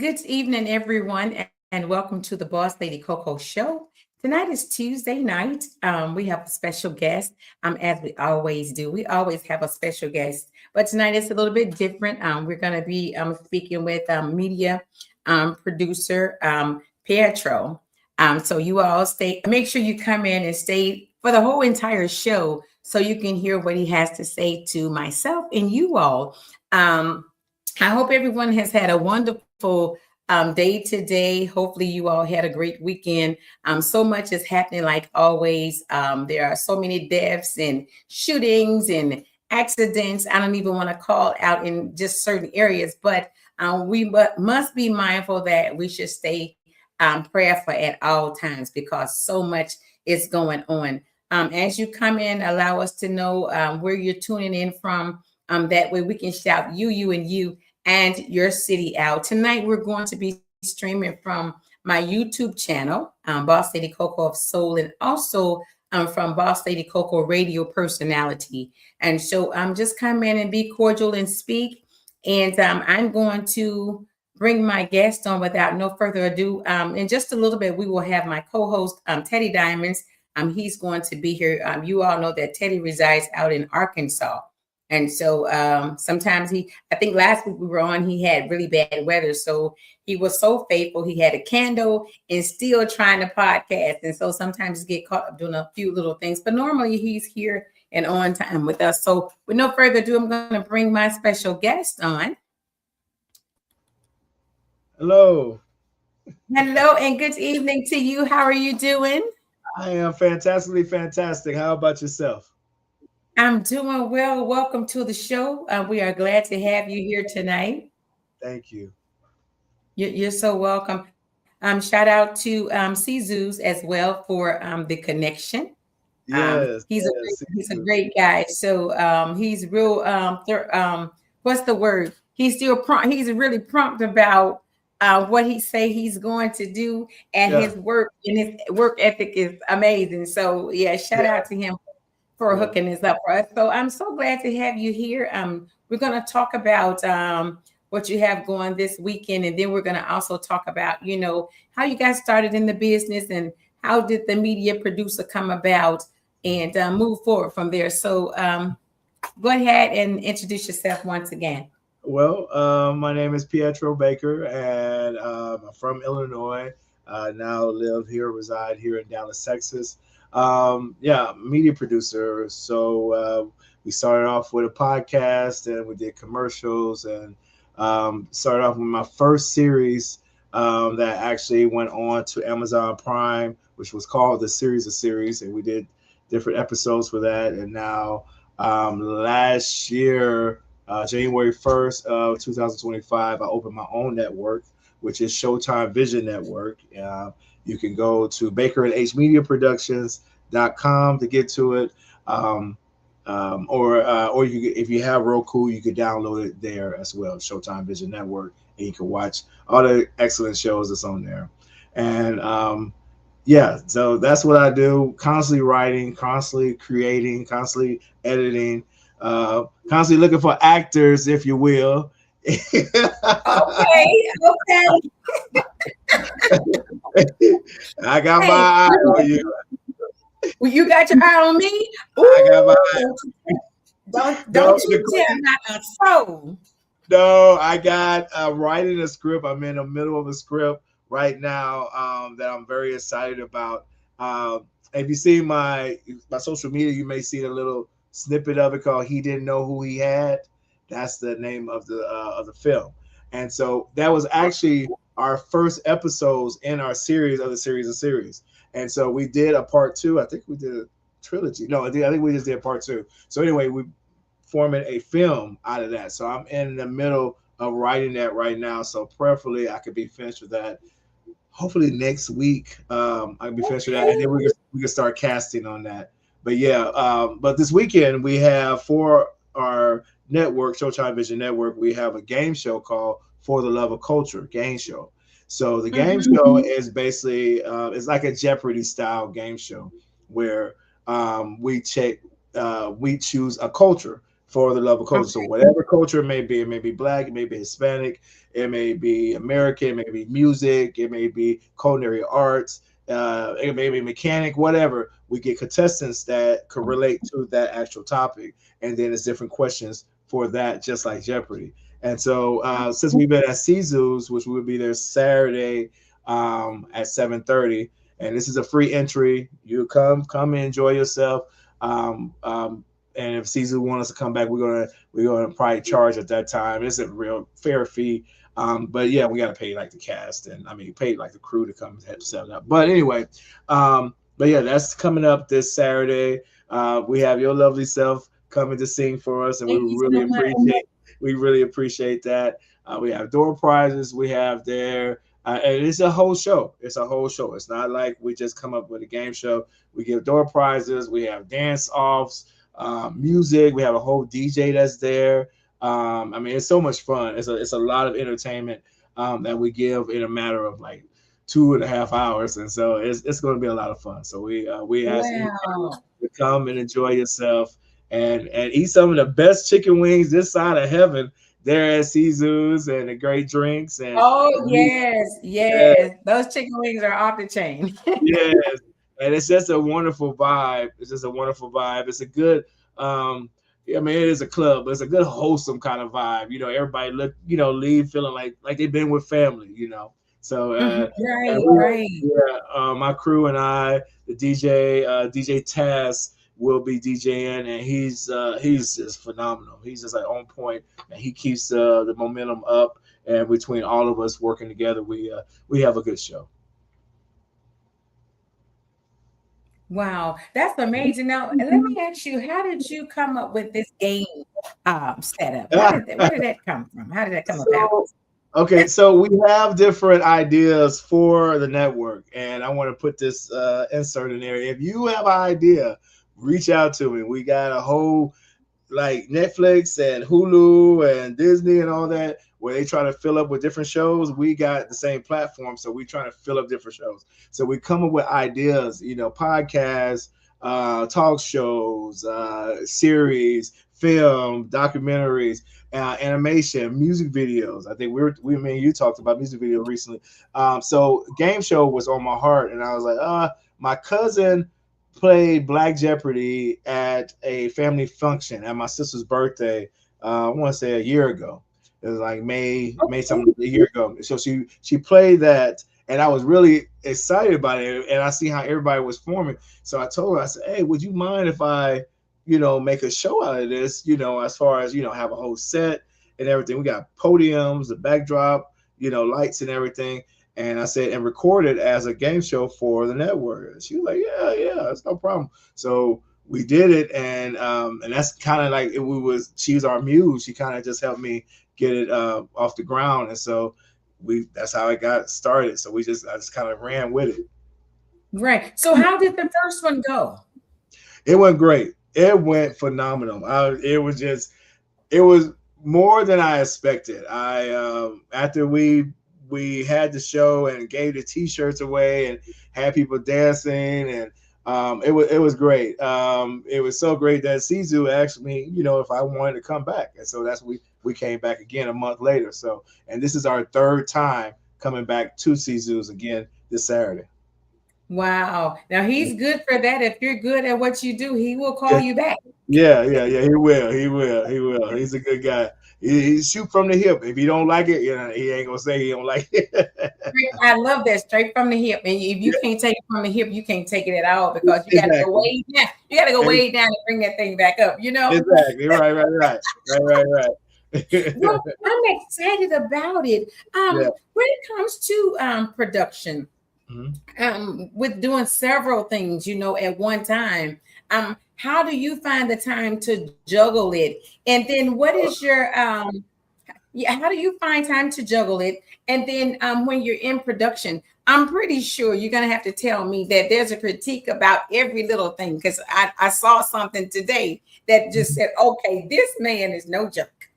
Good evening, everyone, and welcome to the Boss Lady Coco Show. Tonight is Tuesday night. We have a special guest, as we always do. We always have a special guest, but tonight it's a little bit different. We're going to be speaking with media producer Pietro. So you all stay. Make sure you come in and stay for the whole entire show, so you can hear what he has to say to myself and you all. Um, I hope everyone has had a wonderful day today. Hopefully, you all had a great weekend. So much is happening, like always. There are so many deaths and shootings and accidents. I don't even want to call out in just certain areas, but must be mindful that we should stay prayerful at all times because so much is going on. As you come in, allow us to know where you're tuning in from. That way we can shout you, and you and your city out. Tonight, we're going to be streaming from my YouTube channel, Boss Lady Coco of Soul, and also from Boss Lady Coco Radio Personality. And so just come in and be cordial and speak. And I'm going to bring my guest on without no further ado. In just a little bit, we will have my co-host, Teddy Diamonds. He's going to be here. You all know that Teddy resides out in Arkansas. And so sometimes I think last week we were on, he had really bad weather. So he was so faithful. He had a candle and still trying to podcast. And so sometimes he get caught up doing a few little things. But normally he's here and on time with us. So with no further ado, I'm going to bring my special guest on. Hello. Hello and good evening to you. How are you doing? I am fantastically fantastic. How about yourself? I'm doing well. Welcome to the show. We are glad to have you here tonight. Thank you. You're so welcome. Shout out to Czus as well for the connection. Yes, yes. He's a great guy. So he's real. What's the word? He's still prompt. He's really prompt about what he say he's going to do, and Yeah, his work and his work ethic is amazing. So yeah, shout yeah, out to him for yeah. hooking this up for us. So I'm so glad to have you here. We're going to talk about what you have going this weekend, and then we're going to also talk about, how you guys started in the business and how did the media producer come about and move forward from there. So go ahead and introduce yourself once again. Well, my name is Pietro Baker, and I'm from Illinois. I now live here, reside here in Dallas, Texas. Yeah, media producer. So we started off with a podcast, and we did commercials, and started off with my first series that actually went on to Amazon Prime, which was called the Series of Series, and we did different episodes for that. And now last year, January 1st of 2025, I opened my own network, which is Showtime Vision Network. You can go to Baker and H Media Productions.com to get to it. Or if you have Roku, you could download it there as well, Showtime Vision Network, and you can watch all the excellent shows that's on there. And yeah, so that's what I do. Constantly writing, constantly creating, constantly editing, constantly looking for actors, if you will. Okay, okay. I got my Hey, eye on you. well, you got your eye on me. I got my eye. Don't No, you tell not a soul. no, I got writing a script. I'm in the middle of a script right now that I'm very excited about. If you see my social media, you may see a little snippet of it called "He Didn't Know Who He Had." That's the name of the film, and so that was actually our first episodes in our series of the series of series. And so we did a part two. I think we did a trilogy. No, I think we just did part two. So anyway, we forming a film out of that. So I'm in the middle of writing that right now. So preferably I could be finished with that. Hopefully next week I can be finished with that, and Okay. then we can start casting on that. But yeah, but this weekend we have for our network, Showtime Vision Network, we have a game show called For the Love of Culture game show. So the game Mhm. show is basically it's like a Jeopardy style game show where we choose a culture for the love of culture. So Okay. whatever culture it may be black, it may be Hispanic, it may be American, it may be music, it may be culinary arts, it may be mechanic, whatever. We get contestants that could relate to that actual topic, and then it's different questions for that, just like Jeopardy. And so since we've been at Caesars, which we will be there Saturday at 7:30, and this is a free entry. You come and enjoy yourself. And if Caesar wants us to come back, we're gonna probably charge at that time. It's a real fair fee. But yeah, we gotta pay like the cast, and I mean pay like the crew to come and set it up. But anyway, but yeah, that's coming up this Saturday. We have your lovely self coming to sing for us, and Thank you so much. we really appreciate that. We have door prizes. We have there. And it's a whole show. It's a whole show. It's not like we just come up with a game show. We give door prizes. We have dance offs, music. We have a whole DJ that's there. I mean, it's so much fun. It's a lot of entertainment that we give in a matter of like 2.5 hours, and so it's going to be a lot of fun. So we ask anybody Wow. to come and enjoy yourself and eat some of the best chicken wings this side of heaven there at Caesars, and the great drinks Oh, and yes, yeah, yes. Those chicken wings are off the chain. yes, and it's just a wonderful vibe. It's just a wonderful vibe. It's a good, I mean, it is a club, but it's a good wholesome kind of vibe. Everybody leave feeling like they've been with family. So Mhm. and Right, we, right. yeah, my crew and I, the DJ Taz will be DJing, and he's just phenomenal. He's just like on point, and he keeps the momentum up. And between all of us working together, we have a good show. Wow, that's amazing. Now, let me ask you, how did you come up with this game setup? Where did that come from? How did that come about? So, okay, so we have different ideas for the network, and I want to put this insert in there. If you have an idea, reach out to me. We got a whole like Netflix and Hulu and Disney and all that, where they try to fill up with different shows. We got the same platform, so we trying to fill up different shows. So we come up with ideas, podcasts, talk shows, series, film, documentaries, animation, music videos. I think me and you talked about music video recently. So game show was on my heart, and I was like, my cousin played Black Jeopardy at a family function at my sister's birthday. I want to say a year ago. It was like May something a year ago. So she played that, and I was really excited about it. And I see how everybody was forming. So I told her, I said, "Hey, would you mind if I, make a show out of this? As far as have a whole set and everything. We got podiums, the backdrop, lights and everything." And I said, and record it as a game show for the network. And she was like, yeah, that's no problem. So we did it, and that's kind of like she's our muse. She kind of just helped me get it off the ground, and so that's how it got started. So I just kind of ran with it. Right. So, how did the first one go? It went great. It went phenomenal. It was more than I expected. After we had the show and gave the T-shirts away and had people dancing, and it was great. It was so great that Sisu asked me, if I wanted to come back, and so that's we came back again a month later. So, and this is our third time coming back to Sisu's again this Saturday. Wow. Now he's good for that. If you're good at what you do, he will call Yeah, you back. yeah. He will. He's a good guy. He shoot from the hip. If he don't like it, he ain't gonna say he don't like it. I love that, straight from the hip. And if you can't take it from the hip, you can't take it at all, because you got to go Exactly. way down. You got to go way down and bring that thing back up. Exactly. Right. Well, I'm excited about it. Yeah. When it comes to production, Mhm. with doing several things, at one time, how do you find the time to juggle it? And then what is your yeah, how do you find time to juggle it? And then when you're in production, I'm pretty sure you're gonna have to tell me that there's a critique about every little thing, because I saw something today that just said, okay, this man is no joke.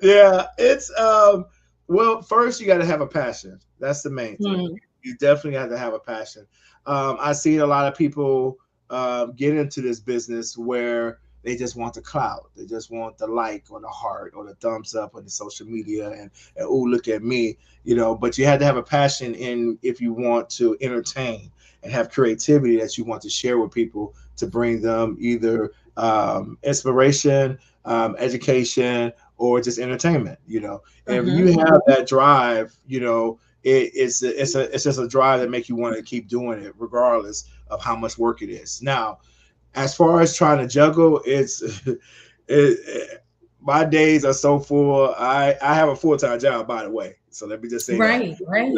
Yeah, it's well, first you got to have a passion. That's the main thing. Mm. You definitely have to have a passion. I see a lot of people get into this business where they just want the clout, they just want the like or the heart or the thumbs up on the social media, and oh, look at me, you know. But you had to have a passion in if you want to entertain and have creativity that you want to share with people to bring them either inspiration, education, or just entertainment. You know, if you Mm-hmm. have that drive, you know, it's just a drive that make you want to keep doing it regardless of how much work it is. Now, as far as trying to juggle, my days are so full. I have a full-time job, by the way, so let me just say that. Right, right.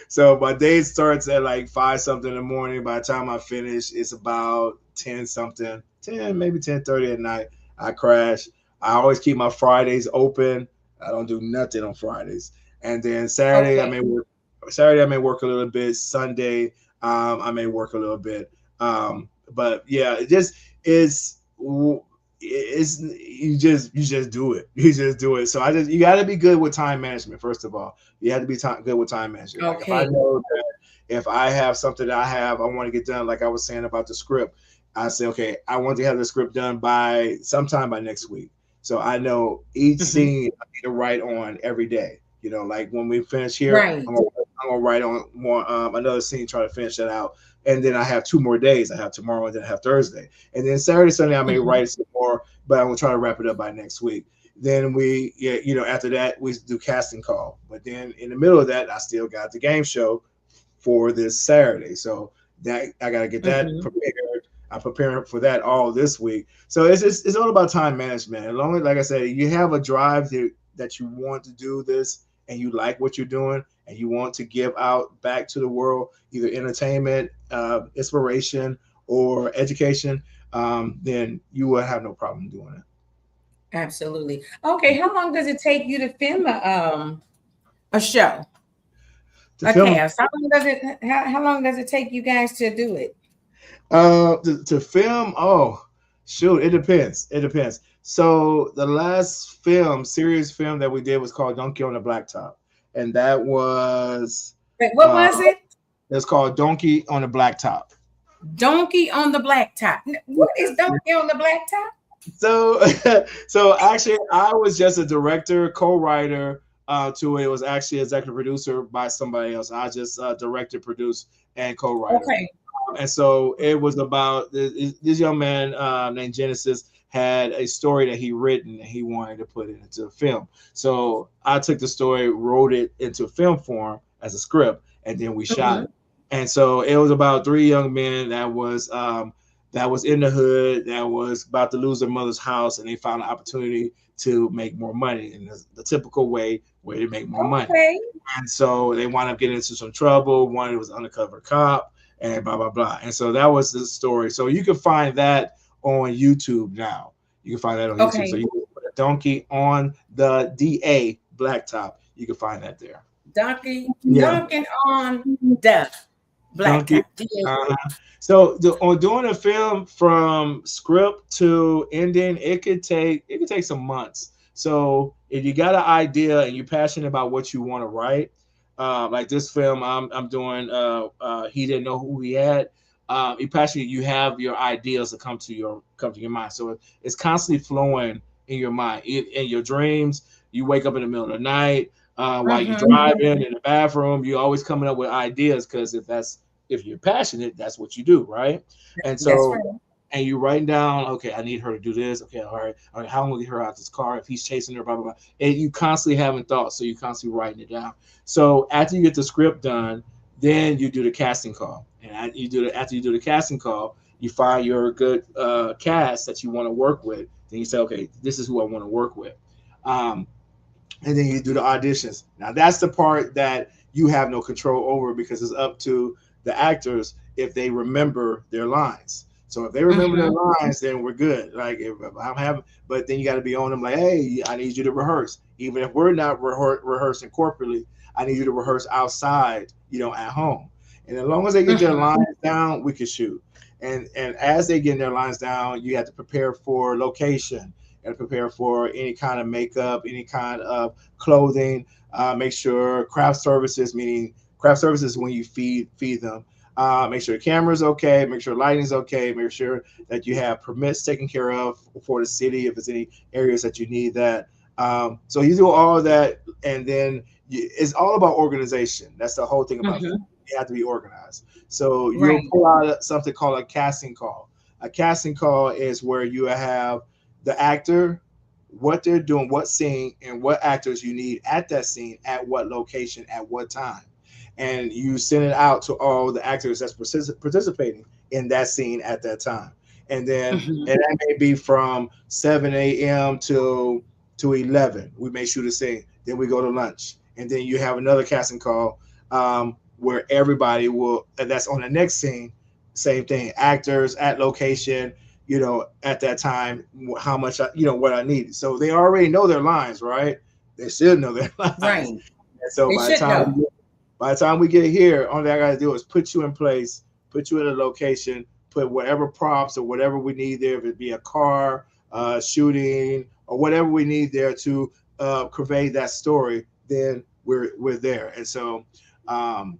So my day starts at like 5 something in the morning. By the time I finish, it's about 10 something, 10 maybe 10:30 at night. I crash. I always keep my Fridays open. I don't do nothing on Fridays, and then Saturday I Okay. may work. Saturday I may work a little bit. Sunday I may work a little bit. But yeah, it just is. It's you just do it. You just do it. So you got to be good with time management. First of all, you have to be good with time management. Like if I Okay. know that if I have something that I want to get done, like I was saying about the script, I say okay, I want to have the script done by sometime by next week. So I know each Mm-hmm. scene I need to write on every day. You know, like when we finish here, Right. I'm gonna write on more another scene, try to finish that out, and then I have 2 more days. I have tomorrow and then I have Thursday, and then Saturday, Sunday I may Mm-hmm. write some more, but I'm gonna try to wrap it up by next week. Then yeah, you know, after that we do casting call, but then in the middle of that, I still got the game show for this Saturday, so that I gotta get that Mm-hmm. prepared. I'm preparing for that all this week, so it's all about time management. As long as, like I said, you have a drive that you want to do this and you like what you're doing and you want to give out back to the world either entertainment, inspiration, or education, then you will have no problem doing Absolutely. Okay. How long does it take you to film a show, it. To a film, cast? How long does it take you guys to do it? to film, oh, shoot, it depends. It depends. So the last serious film that we did was called Donkey on the Blacktop, and that was Wait, what uh, was it? it's called Donkey on the Blacktop. Donkey on the blacktop. What is donkey on the blacktop? So so actually I was just a director, co-writer to it. It was actually executive producer by somebody else. I just directed, produced, and co-writer. Okay. And so it was about this young man named Genesis had a story that he written and he wanted to put it into a film. So I took the story, wrote it into film form as a script, and then we shot Mm-hmm. it. And so it was about three young men that was in the hood, that was about to lose their mother's house, and they found an opportunity to make more money in the typical way to make more money. Okay. And so they wound up getting into some trouble. One was an undercover cop, and blah blah blah. And so that was the story. So you can find that on YouTube now. You can find that on YouTube. So Okay. you can put a donkey on the DA blacktop. You can find that there. Donkey, Yeah, donking on the donkey. blacktop. Uh, so on doing a film from script to ending, it could take some months. So if you got an idea and you're passionate about what you want to write, like this film I'm doing, he didn't know who he had. You're passionate. You have your ideas that come to your mind. So it's constantly flowing in your mind, in your dreams. You wake up in the middle of the night while you're Mm-hmm. driving in the bathroom. You're always coming up with ideas because if you're passionate, that's what you do, right? And That's so, right. and you writing down, okay, I need her to do this. Okay, all right, how am I gonna get her out this car if he's chasing her, blah blah blah. And you constantly having thoughts, so you constantly writing it down. So after you get the script done, then you do the casting call, and after you do the casting call, you find your good cast that you want to work with. Then you say, okay, this is who I want to work with. Um, and then you do the auditions. Now that's the part that you have no control over because it's up to the actors if they remember their lines. So if they remember their Mm-hmm. lines, then we're good. Like if I'm having, but then you got to be on them. Like, hey, I need you to rehearse, even if we're not rehearsing corporately. I need you to rehearse outside, you know, at home. And as long as they get their Mm-hmm. lines down, we can shoot. And as they get their lines down, you have to prepare for location and prepare for any kind of makeup, any kind of clothing. Make sure craft services, meaning craft services when you feed them. Make sure the camera's okay. Make sure lighting's okay. Make sure that you have permits taken care of for the city if there's any areas that you need that. So you do all of that, and then it's all about organization. That's the whole thing about film. Hmm. You have to be organized. So you'll Right. pull out something called a casting call. A casting call is where you have the actor, what they're doing, what scene, and what actors you need at that scene, at what location, at what time. And you send it out to all the actors that's participating in that scene at that time. Hmm. And that may be from 7 a.m. to 11. We may shoot a scene. Then we go to lunch. And then you have another casting call where everybody will, and that's on the next scene, same thing, actors at location, at that time, how much, what I need. So they already know their lines, right? They should know their lines. Right. And so They should know. by the time we get here, all that I got to do is put you in place, put you in a location, put whatever props or whatever we need there, if it be a car, shooting, or whatever we need there to convey that story, then we're there. And so um,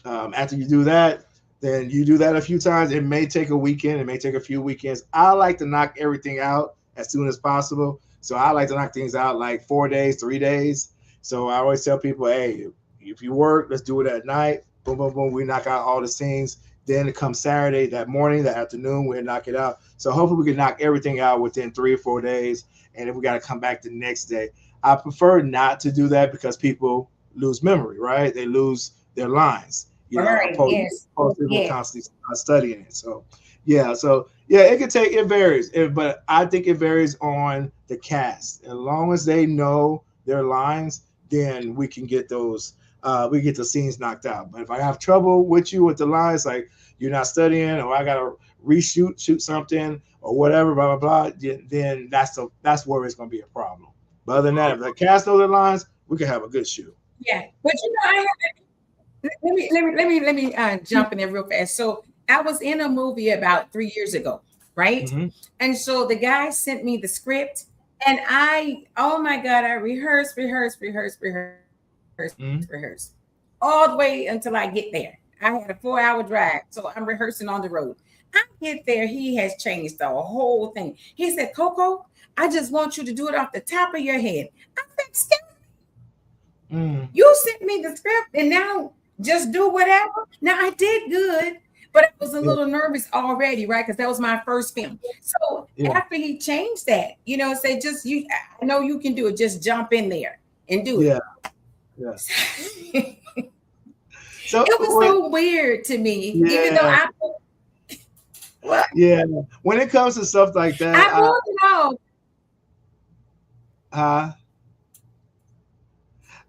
after you do that, then you do that a few times. It may take a weekend. It may take a few weekends. I like to knock everything out as soon as possible. So I like to knock things out like 4 days, 3 days. So I always tell people, hey, if you work, let's do it at night. Boom, boom, boom. We knock out all the scenes. Then it comes Saturday, that morning, that afternoon, we'll knock it out. So hopefully we can knock everything out within 3 or 4 days. And if we got to come back the next day, I prefer not to do that because people lose memory, right? They lose their lines, Right. opposed Yes. to people Yes. constantly studying it. So it varies, but I think it varies on the cast. As long as they know their lines, then we get the scenes knocked out. But if I have trouble with you with the lines, like you're not studying, or I gotta shoot something, or whatever, blah blah blah, then that's where it's gonna be a problem. But other than that, if the cast knows their lines, we can have a good shoot. Yeah. But I have, let me jump in there real fast. So I was in a movie about 3 years ago, right? Mm-hmm. And so the guy sent me the script, and oh my God, I rehearsed, Mm-hmm. all the way until I get there. I had a 4 hour drive, so I'm rehearsing on the road. I get there, he has changed the whole thing. He said, Coco, I just want you to do it off the top of your head. I said, Mm-hmm. you sent me the script and now just do whatever. Now I did good, but I was a Yeah, little nervous already, right? Because that was my first film. So yeah, after he changed that, say just you, I know you can do it. Just jump in there and do it. yeah, yeah. It So, was so weird to me, even though yeah, well, yeah. When it comes to stuff like that, I pulled it off. uh,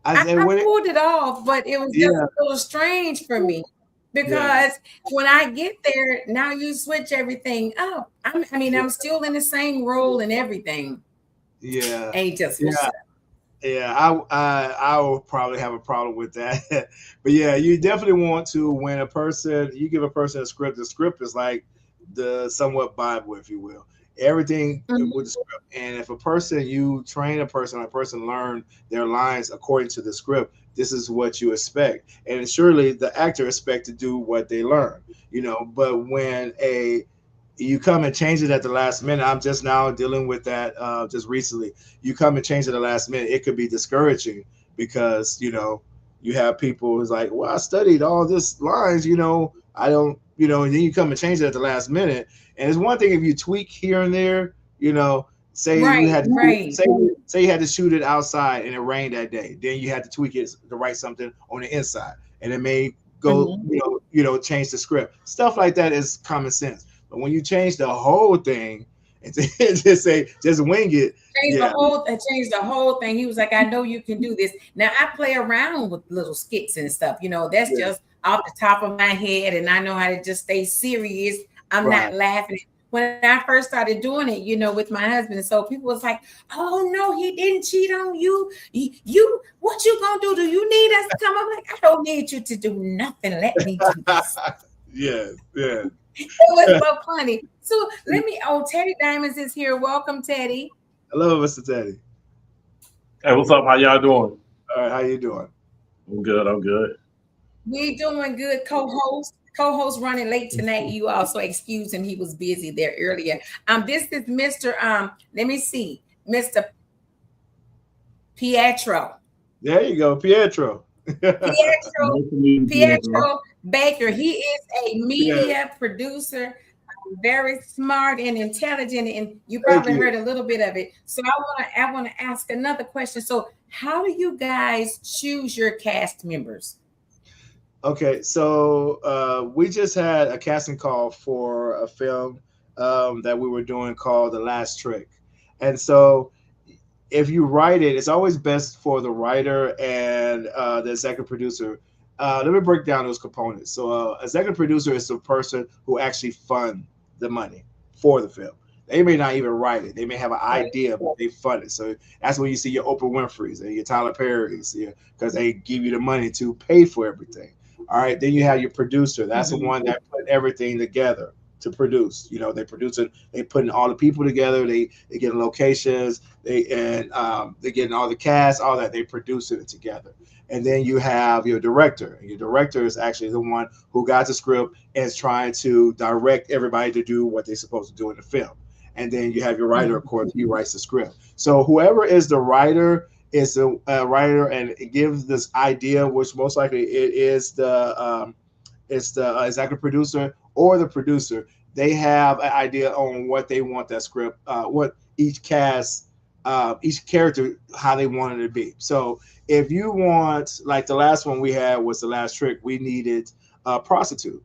I I say when it, pulled it off, but it was just yeah, a little strange for me yeah, because when I get there, now you switch everything up. I'm still in the same role and everything. yeah, And he just switched yeah. it up. Yeah, I will probably have a problem with that. But yeah, you definitely want to, when you give a person a script, the script is like the somewhat Bible, if you will. Everything with Mhm. the script. And if you train a person learn their lines according to the script, this is what you expect. And surely the actor expect to do what they learn, but when you come and change it at the last minute. I'm just now dealing with that just recently. You come and change it at the last minute, it could be discouraging because you have people who's like, well, I studied all this lines, I don't, and then you come and change it at the last minute. And it's one thing if you tweak here and there, say you Right, had to right. say you had to shoot it outside and it rained that day, then you had to tweak it to write something on the inside, and it may go, Mhm. change the script. Stuff like that is common sense. But when you change the whole thing and just wing it, yeah, Changed the whole thing. He was like, I know you can do this. Now I play around with little skits and stuff. That's yeah, just off the top of my head, and I know how to just stay serious. I'm not right. laughing. When I first started doing it, with my husband, so people was like, "Oh no, he didn't cheat on you. You what you gonna do? Do you need us to come?" I'm like, "I don't need you to do nothing. Let me do this." Yeah, yeah. It was so funny. So Teddy Diamonds is here. Welcome, Teddy. Hello, Mr. Teddy. Hey, what's up? How y'all doing? All right, how you doing? I'm good. I'm good. We doing good, co-host. co-host running late tonight. You also excused him; he was busy there earlier. This is Mr. Let me see, Mr. Pietro. There you go, Pietro. Pietro, Nice to meet you, Pietro. Pietro Baker. He is a Yeah, media producer, very smart and intelligent, and you thank probably you. heard a little bit of it. So I want to ask another question. So, how do you guys choose your cast members? Okay, so we just had a casting call for a film that we were doing called The Last Trick. And so if you write it, it's always best for the writer and the executive producer. Let me break down those components. So, executive producer is the person who actually fund the money for the film. They may not even write it. They may have an Right. idea, but they fund it. So that's when you see your Oprah Winfrey's and your Tyler Perry's, because they give you the money to pay for everything. All right. Then you have your producer. That's the Mhm. one that put everything together to produce. They produce it. They putting all the people together. They get locations. They're getting all the cast, all that. They producing it together. And then you have your director. And your director is actually the one who got the script and is trying to direct everybody to do what they're supposed to do in the film. And then you have your writer, of Mhm. course, he writes the script. So whoever is the writer is the writer, and it gives this idea, which most likely it is the executive producer or the producer. They have an idea on what they want that script, what each cast, each character, how they want it to be. So if you want, like the last one we had was The Last Trick, we needed a prostitute.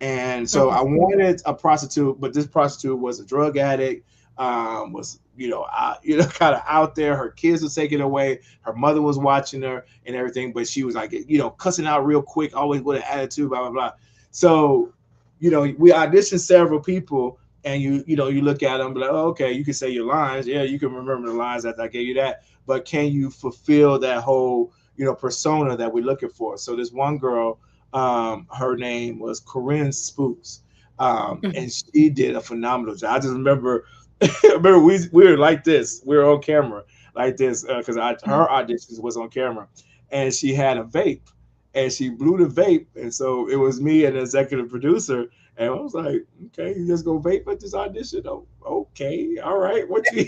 And so I wanted a prostitute, but this prostitute was a drug addict, was kind of out there. Her kids were taken away. Her mother was watching her and everything, but she was like cussing out real quick, always with an attitude, blah blah blah. So we auditioned several people, and you look at them, and be like, oh, okay, you can say your lines, yeah, you can remember the lines that I gave you that, but can you fulfill that whole persona that we're looking for? So this one girl, her name was Corinne Spooks, Mhm. and she did a phenomenal job. I just remember, remember we were like this, we were on camera like this because her auditions was on camera, and she had a vape, and she blew the vape, and so it was me and the executive producer, and I was like, okay, you just go vape at this audition? Oh, okay, all right, what you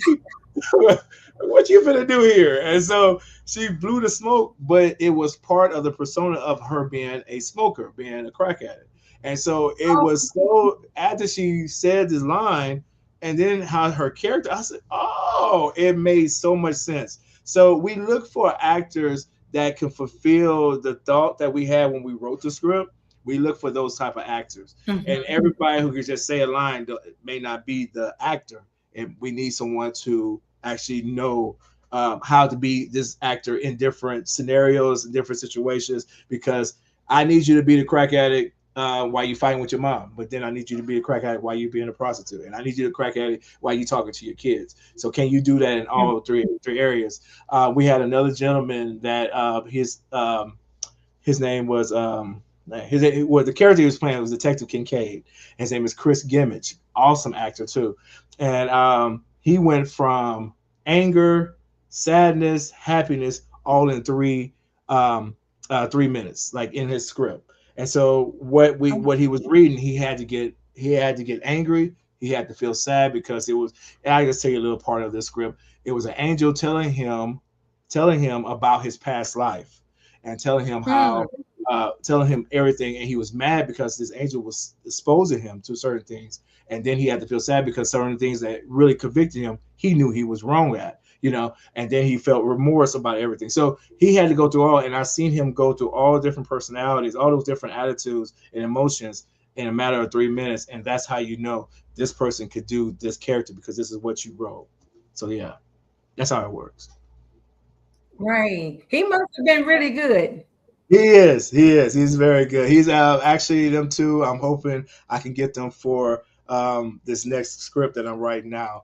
what you finna do here? And so she blew the smoke, but it was part of the persona of her being a smoker, being a crack addict. And so it Oh, was so after she said this line, and then how her character, I said, oh, it made so much sense. So we look for actors that can fulfill the thought that we had when we wrote the script. We look for those type of actors, and mhm. everybody who can just say a line may not be the actor, and we need someone to actually know how to be this actor in different scenarios and different situations. Because I need you to be the crack addict while you fighting with your mom, but then I need you to be a crack addict while you being a prostitute, and I need you to crack addict while you talking to your kids. So can you do that in all three areas? We had another gentleman that his name was the character he was playing was Detective Kincaid. His name is Chris Gimmich, awesome actor too, and he went from anger, sadness, happiness, all in 3 minutes, like in his script. And so what he was reading, he had to get angry, he had to feel sad because it was. And I just tell you a little part of this script. It was an angel telling him about his past life, and Mm. telling him everything, and he was mad because this angel was exposing him to certain things, and then he had to feel sad because certain things that really convicted him, he knew he was wrong at, and then he felt remorse about everything. So he had to go through all, and I've seen him go through all different personalities, all those different attitudes and emotions in a matter of 3 minutes, and that's how you know this person could do this character because this is what you wrote. So yeah, that's how it works. Right. He must have been really good. He's very good. He's actually them two. I'm hoping I can get them for this next script that I'm writing now.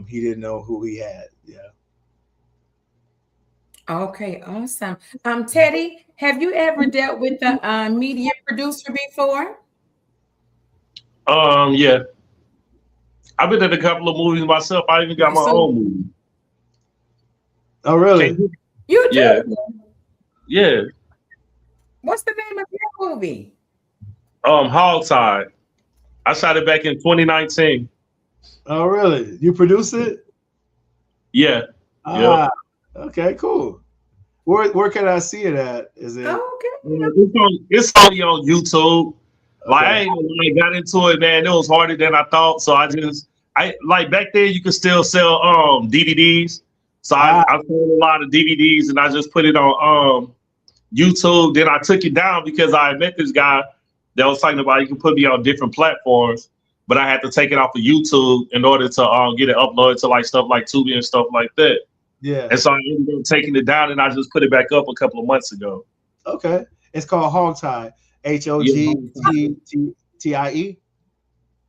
He didn't know who he had. Yeah. Okay, awesome. Teddy, have you ever dealt with a media producer before? Yeah, I've been in a couple of movies myself. I even got my So own movie. Oh, Can't really? you? you Yeah, do. yeah. What's the name of your movie? Hog Tide. I shot it back in 2019. Oh, really? You produce it? Yeah. Yep. Ah, okay, cool. Where can I see it at? Is it Okay. It's already on YouTube. Like I okay? ain't gonna lie, got into it, man. It was harder than I thought. So I like back then you could still sell DVDs. So Ah, I sold a lot of DVDs and I just put it on YouTube. Then I took it down because I met this guy that was talking about you can put me on different platforms, but I had to take it off of YouTube in order to get it uploaded to like stuff like Tubi and stuff like that. yeah. And so I ended up taking it down and I just put it back up a couple of months ago. Okay. It's called Hog Tie. Yeah, HOGTTIE. TIED.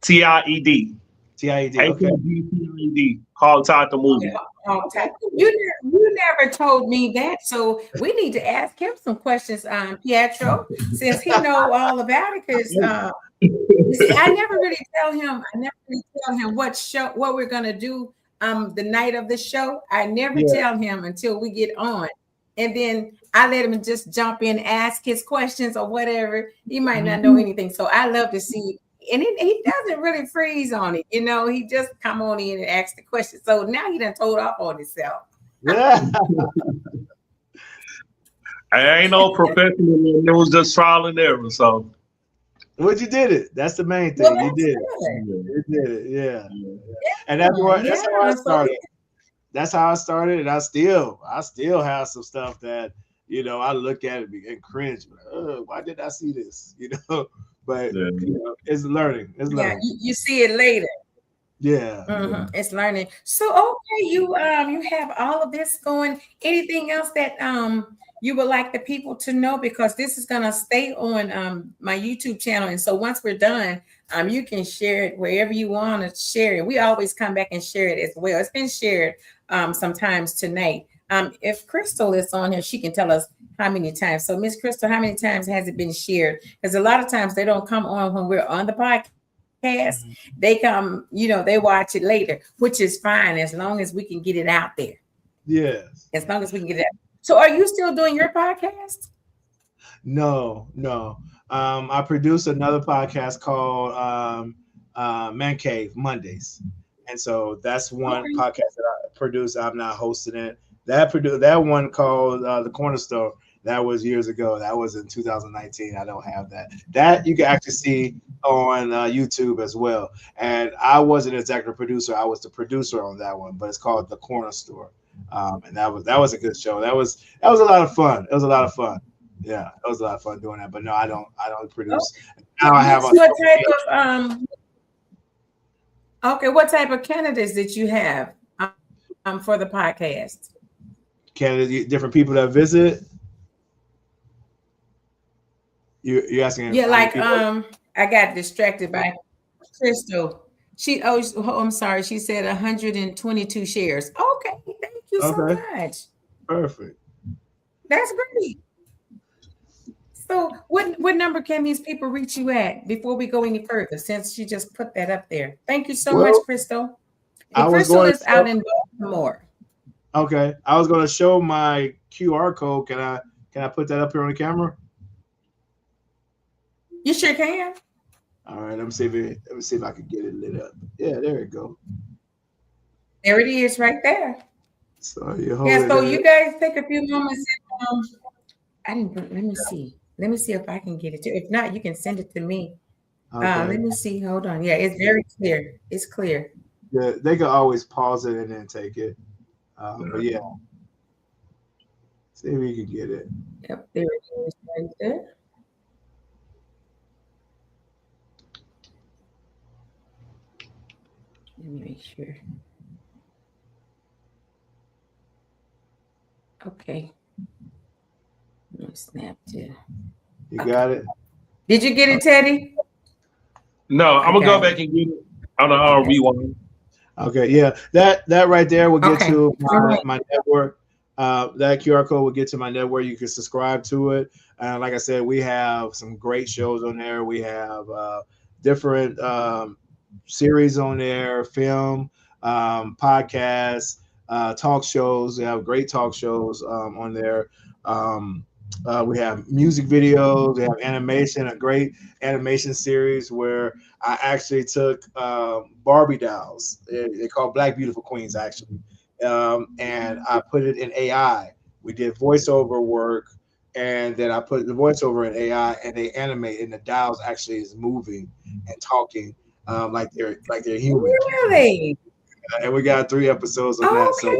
TIED. Okay. HOGTIED. Hog Tied the Okay, movie. okay. You never told me that, so we need to ask him some questions, Pietro, since he know all about it. Because you see, I never really tell him. I never really tell him what we're gonna do the night of the show. I never Yeah. tell him until we get on, and then I let him just jump in, ask his questions or whatever. He might not know anything, so I love to see. And he doesn't really freeze on it, he just come on in and ask the question. So now he done told off on himself. Yeah. I ain't no professional. It was just trial and error. So Well, you did it. That's the main Well, thing. You that's did it. good. You did it. Yeah. Yeah, And that's how I yeah. So started. That's how I started, and I still have some stuff that I look at it and cringe. Why did I see this? But yeah. it's learning. It's yeah, learning. you see it later. Yeah. It's learning. So okay, you have all of this going. Anything else that you would like the people to know, because this is gonna stay on my YouTube channel, and so once we're done, you can share it wherever you want to share it. We always come back and share it as well. It's been shared sometimes tonight. If Crystal is on here, she can tell us how many times. So Miss Crystal, how many times has it been shared? Because a lot of times they don't come on when we're on the podcast. They come, they watch it later, which is fine as long as we can get it out there. Yes. As long as we can get it out. So are you still doing your podcast? No. I produce another podcast called Man Cave Mondays, and so that's one Okay. podcast that I produce. I'm not hosting it. That one called The Corner Store. That was years ago. That was in 2019. I don't have that. That you can actually see on YouTube as well. And I wasn't an executive producer. I was the producer on that one, but it's called The Corner Store. And that was a good show. That was a lot of fun. It was a lot of fun. Yeah, it was a lot of fun doing that. But no, I don't produce. Now I have What type of what type of candidates did you have for the podcast? candidates, different people that visit. You're asking Yeah, how many like people? I got distracted by Crystal. I'm sorry, she said 122 shares. Okay, thank you so Okay, much. perfect. That's great. So what number can these people reach you at before we go any further, since she just put that up there? Thank you so much, Well, Crystal. I And was Crystal going to is out in Baltimore. okay. I was going to show my QR code. Can I put that up here on the camera? You sure can. All right, let me see if I can get it lit up. Yeah, there we go. There it is right there. So you hold Yeah, it so there. you guys take a few moments and, let me see. Let me see if I can get it. If not, you can send it to me. Okay. Let me see. Hold on. Yeah, it's very clear. It's clear. Yeah, they can always pause it and then take it. But yeah, see if we can get it. Yep, there it is right there. Let me make sure. Okay. Let me snap to. You Okay. got it. Did you get it, Teddy? No, I I'm gonna go got back it. and get it on the Okay. rewind. Okay, yeah, that right there will get Okay. to All right. my network. That QR code will get to my network. You can subscribe to it. Like I said, we have some great shows on there. We have different series on there, film, podcasts, talk shows. We have great talk shows on there. We have music videos. We have animation. A great animation series where I actually took Barbie dolls. They're called Black Beautiful Queens, actually, and I put it in AI. We did voiceover work, and then I put the voiceover in AI, and they animate, and the dolls actually is moving and talking like they're human. Really? And we got 3 episodes on that. So Okay.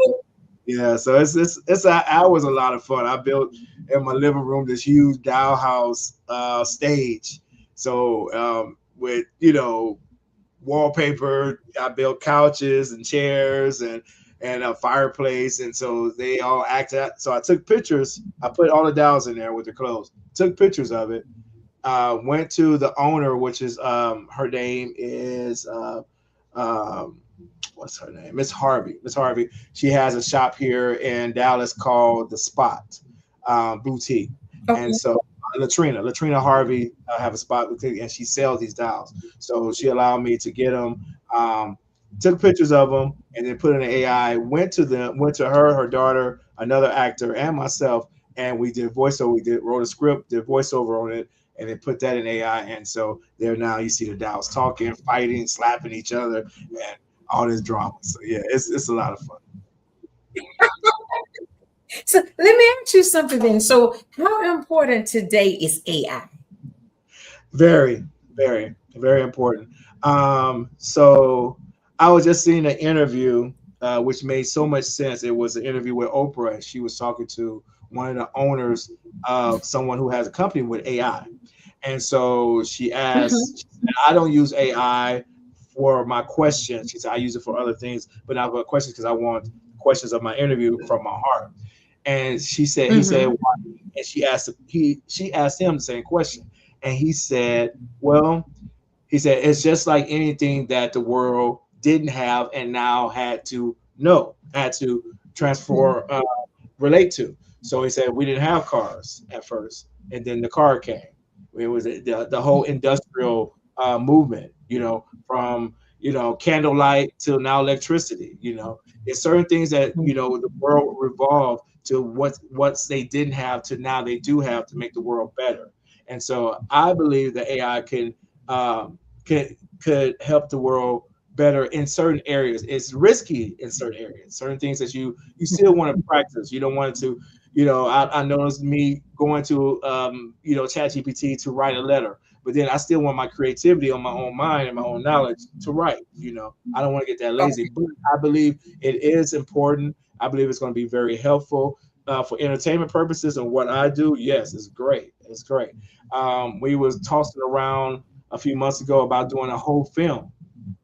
yeah, so I was a lot of fun. I built in my living room this huge dollhouse stage. So with wallpaper, I built couches and chairs and a fireplace, and so they all acted. So I took pictures. I put all the dolls in there with their clothes. Took pictures of it. Went to the owner, which is her name is um, what's her name? Miss Harvey. Miss Harvey. She has a shop here in Dallas called The Spot Boutique, and Okay. so Latrina Harvey have a spot boutique, and she sells these dolls. So she allowed me to get them. Took pictures of them and then put in the AI. Went to her, her daughter, another actor, and myself, and we did voiceover. Wrote a script, did voiceover on it, and then put that in AI. And so there now you see the dolls talking, fighting, slapping each other, and all this drama. So yeah, it's a lot of fun. So let me ask you something then. So how important today is AI? Very, very, very important. So I was just seeing an interview, which made so much sense. It was an interview with Oprah. She was talking to one of the owners of someone who has a company with AI. And so Mhm. she said, I don't use AI for my questions. She said, I use it for other things, but not for questions because I want questions of my interview from my heart. And he said, Mhm. why? And she asked him the same question. And he said, well, he said, it's just like anything that the world didn't have and now had to Mhm. transfer, relate to. So he said, we didn't have cars at first, and then the car came. It was the whole industrial movement, from, candlelight till now electricity. It's certain things that, the world revolved to what they didn't have to now they do have to make the world better. And so I believe that AI um, could help the world better in certain areas. It's risky in certain areas, certain things that you still want to practice. You don't want to, I noticed me going to ChatGPT to write a letter, but then I still want my creativity on my own mind and my own knowledge to write. I don't want to get that lazy, Okay. but I believe it is important. I believe it's going to be very helpful for entertainment purposes and what I do. Yes, it's great. It's great. We was tossing around a few months ago about doing a whole film,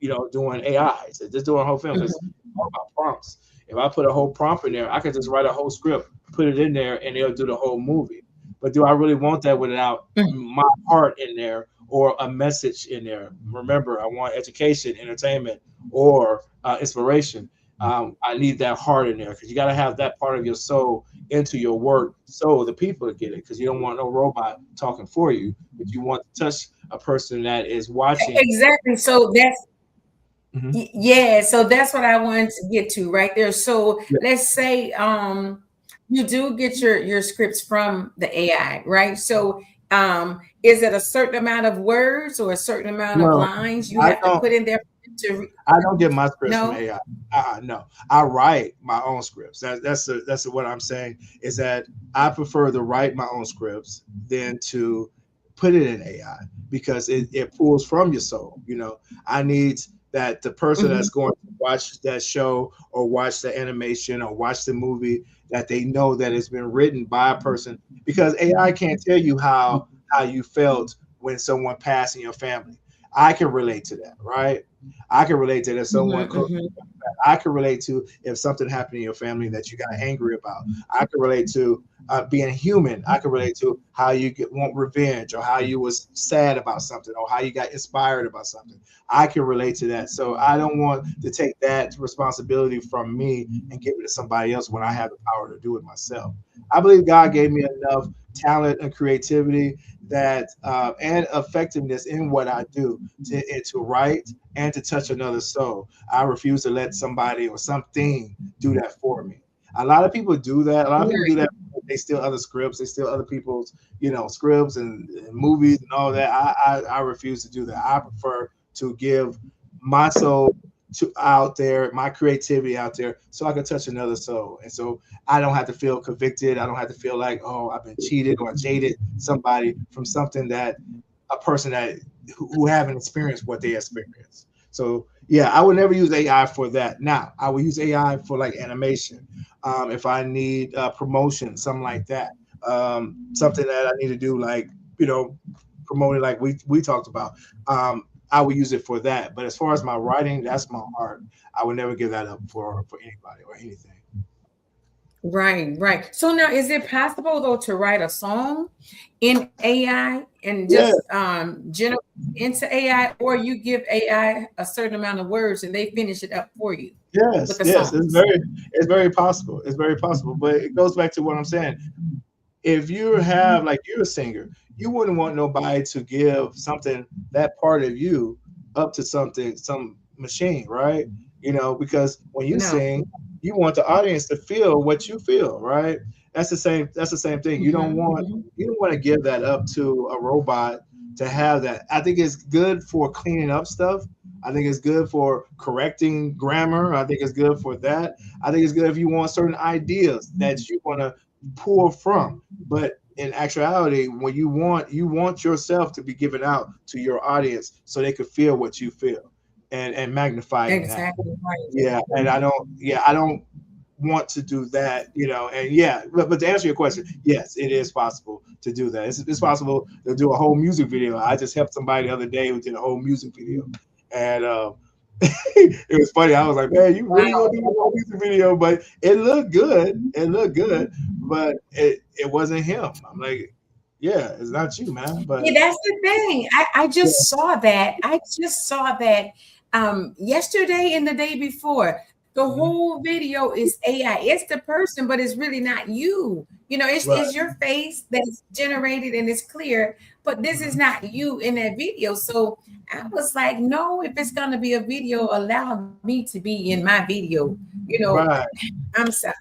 doing AI. So just doing a whole film because Mhm. all about prompts. If I put a whole prompt in there, I could just write a whole script, put it in there, and they'll do the whole movie. But do I really want that without Mhm. my heart in there or a message in there? Remember, I want education, entertainment, or inspiration. I need that heart in there because you got to have that part of your soul into your work so the people get it because you don't want no robot talking for you, but you want to touch a person that is watching. Exactly. So that's Mhm. yeah, so that's what I wanted to get to right there. So Yeah. let's say you do get your scripts from the AI, right? So is it a certain amount of words or a certain amount of No, lines you I have to don't. put in there to I don't get my scripts from no? AI. No, I write my own scripts. That's what I'm saying is that I prefer to write my own scripts than to put it in AI because it pulls from your soul. I need that the person that's Mhm. going to watch that show or watch the animation or watch the movie that they know that it's been written by a person because AI can't tell you how you felt when someone passed in your family. I can relate to that, right? I can relate to that. Someone Mhm. close. Mhm. I can relate to if something happened in your family that you got angry about. I can relate to being human. I can relate to how you want revenge or how you was sad about something or how you got inspired about something. I can relate to that. So I don't want to take that responsibility from me and give it to somebody else when I have the power to do it myself. I believe God gave me enough talent and creativity that and effectiveness in what I do to write and to touch another soul. I refuse to let somebody or something do that for me. A lot of people do that. A lot of people do Right. that. They steal other scripts. They steal other people's, scripts and movies and all that. I refuse to do that. I prefer to give my soul to out there, my creativity out there, so I can touch another soul. And so I don't have to feel convicted. I don't have to feel like, oh, I've been cheated or jaded somebody from something that a person that who haven't experienced what they experienced. So yeah, I would never use AI for that. Now I would use AI for like animation, if I need promotion, something like that, something that I need to do, like promoting, like we talked about. I would use it for that. But as far as my writing, that's my art. I would never give that up for anybody or anything. Right, right. So now, is it possible though to write a song in AI and Yeah. just generate into AI, or you give AI a certain amount of words and they finish it up for you with Yes, the yes, songs? it's very possible. It's very possible. But it goes back to what I'm saying. If you have, like, you're a singer, you wouldn't want nobody to give something, that part of you, up to some machine, right? Because when you No. sing, you want the audience to feel what you feel, right? That's the same thing. You don't Mhm, want mhm. you don't want to give that up to a robot to have that. I think it's good for cleaning up stuff. I think it's good for correcting grammar. I think it's good for that. I think it's good if you want certain ideas that you want to pull from. But in actuality, when you want yourself to be given out to your audience so they could feel what you feel, and magnifying that. Exactly right. Yeah, and I don't want to do that, and yeah, but to answer your question, yes, it is possible to do that. It's possible to do a whole music video. I just helped somebody the other day who did a whole music video, and it was funny. I was like, man, you really gonna Wow. do a whole music video? But it looked good. It looked good, but it wasn't him. I'm like, yeah, it's not you, man. But Yeah, that's the thing. I yeah, just saw that. I just saw that yesterday and the day before. The mhm, whole video is AI. It's the person, but it's really not you. right. It's your face that's generated and it's clear, but this is Mhm, not you in that video. So I was like, no, if it's gonna be a video, allow me to be in my video. You know, right. I'm sorry.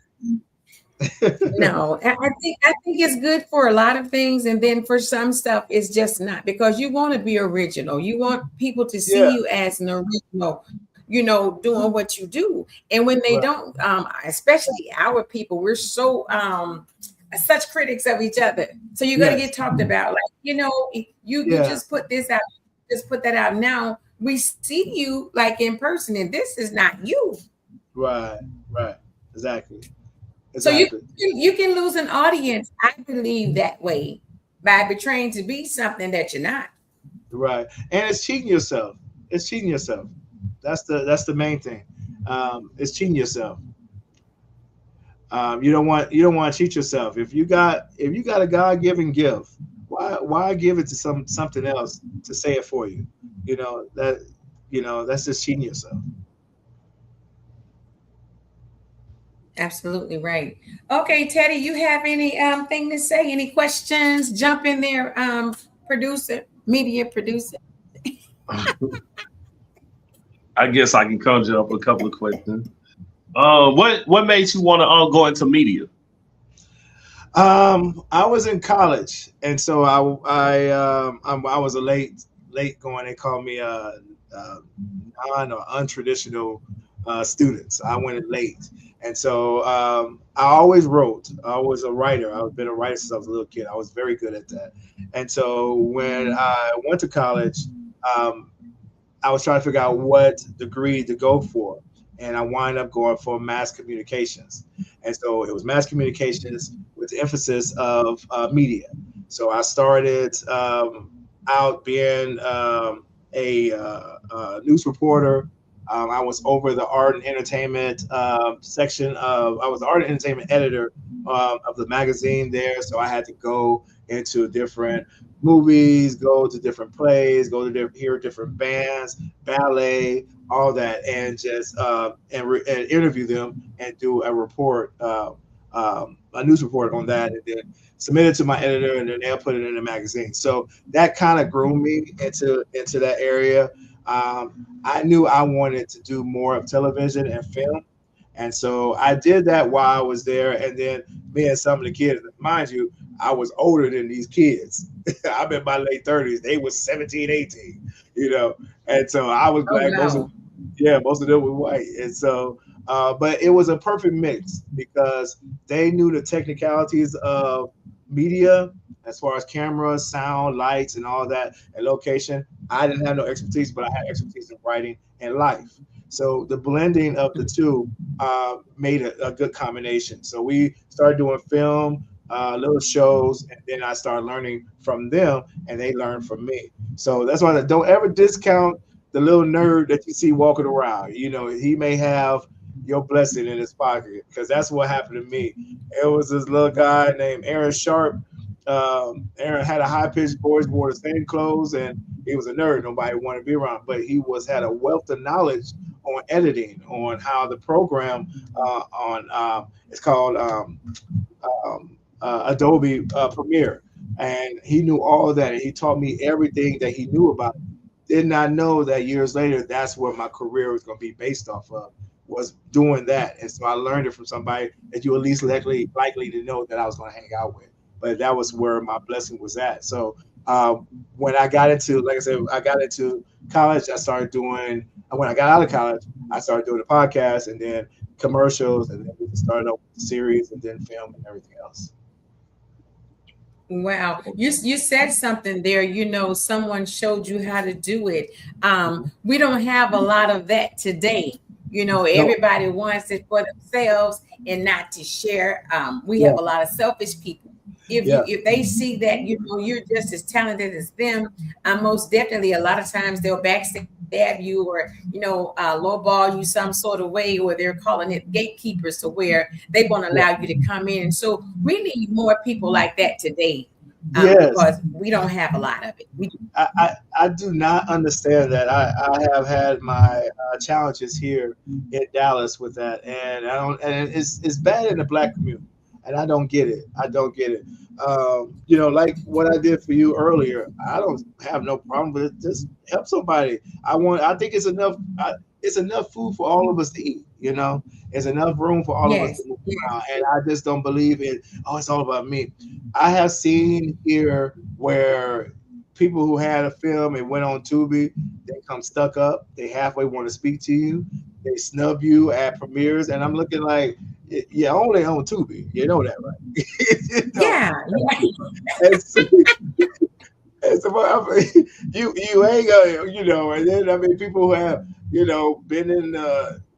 No, I think it's good for a lot of things, and then for some stuff, it's just not, because you want to be original. You want people to Yeah, see you as an original, doing what you do. And when they right. don't, especially our people, we're so such critics of each other. So you're gonna Yes. get talked about. Like, you Yeah. just put this out, just put that out. Now we see you like in person, and this is not you. Right. Right. Exactly. So you Exactly. you can lose an audience, I believe, that way by betraying to be something that you're not. Right. And it's cheating yourself. It's cheating yourself. That's the main thing. It's cheating yourself. You don't want to cheat yourself. If you got a God given gift, why give it to something else to say it for you? That's just cheating yourself. Absolutely right. Okay, Teddy, you have any thing to say? Any questions? Jump in there, producer, media producer. I guess I can conjure up a couple of questions. What made you want to go into media? I was in college, and so I was a late going. They called me non or untraditional students. I went in late, and so I always wrote. I was a writer. I've been a writer since I was a little kid. I was very good at that. And so when I went to college, um, I was trying to figure out what degree to go for, and I wind up going for mass communications. And so it was mass communications with the emphasis of media. So I started out being a news reporter. I was over the art and entertainment section of. I was the art and entertainment editor of the magazine there. So I had to go into different movies, go to different plays, go to hear different bands, ballet, all that, and just and interview them and do a report, a news report on that, and then submit it to my editor, and then they'll put it in the magazine. So that kind of groomed me into that area. I knew I wanted to do more of television and film, And so I did that while I was there. And then me and some of the kids, mind you, I was older than these kids. I'm in my late 30s. They was 17, 18, you know. And so I was Oh black. wow. Most of them were white. And so, but it was a perfect mix because they knew the technicalities of media as far as cameras, sound, lights, and all that, and location. I didn't have no expertise, but I had expertise in writing and life. So the blending of the two made a good combination. So we started doing film, little shows, and then I started learning from them, and they learned from me. So that's why don't ever discount the little nerd that you see walking around. You know, he may have your blessing in his pocket because that's what happened to me. It was this little guy named Aaron Sharp. Aaron had a high pitched voice, wore the same clothes, and he was a nerd. Nobody wanted to be around, but he was had a wealth of knowledge on editing, on how the program on it's called Adobe Premiere, and he knew all of that, and he taught me everything that he knew about it. Did not know that years later that's what my career was going to be based off of, was doing that. And so I learned it from somebody that you at least likely to know that I was going to hang out with. But that was where my blessing was at. So when I got into, like I said, I got into college, I started doing. When I got out of college, I started doing the podcast and then commercials, and then we started up with the series and then film and everything else. Wow. You said something there, someone showed you how to do it. We don't have a lot of that today. No, Everybody wants it for themselves and not to share. We have yeah, a lot of selfish people. yeah, If they see that you're just as talented as them, most definitely a lot of times they'll backstab you or lowball you some sort of way, or they're calling it gatekeepers to where they won't yeah. allow you to come in. And so we need more people like that today, Yes. because we don't have a lot of it. I do not understand that. I have had my challenges here in Dallas with that, and I don't. And it's bad in the black community, and I don't get it. I don't get it. Like what I did for you earlier. I don't have no problem with it. Just help somebody. I think it's enough. It's enough food for all of us to eat. There's enough room for all of us to Yes, move yes. around, and I just don't believe in. Oh, it's all about me. I have seen here where people who had a film and went on Tubi, they come stuck up. They halfway want to speak to you. They snub you at premieres, and I'm looking like, yeah, only on Tubi. You know that, right? you know, Yeah, yeah. and so, and so you ain't gonna, And then I mean, people who have been in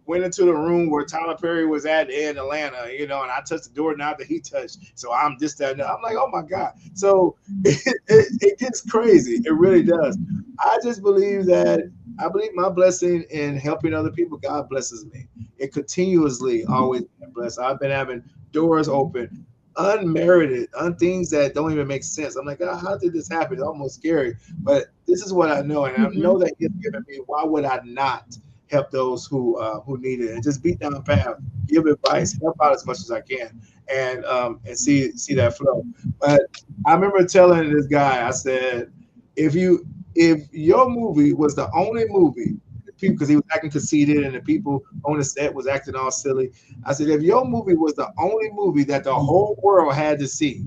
went into the room where Tyler Perry was at in Atlanta, and I touched the door not that he touched. So I'm just that. I'm like, oh my god. So it gets crazy. It really does. I just believe that I believe my blessing in helping other people. God blesses me. It continuously always been blessed. I've been having doors open, unmerited, on things that don't even make sense. I'm like, oh, how did this happen? It's almost scary, but this is what I know, and I know Mhm. that He's given me. Why would I not help those who need it, and just beat down the path, give advice, help out as much as I can, and see that flow. But I remember telling this guy, I said, if your movie was the only movie, because he was acting conceited and the people on the set was acting all silly. I said, if your movie was the only movie that the whole world had to see,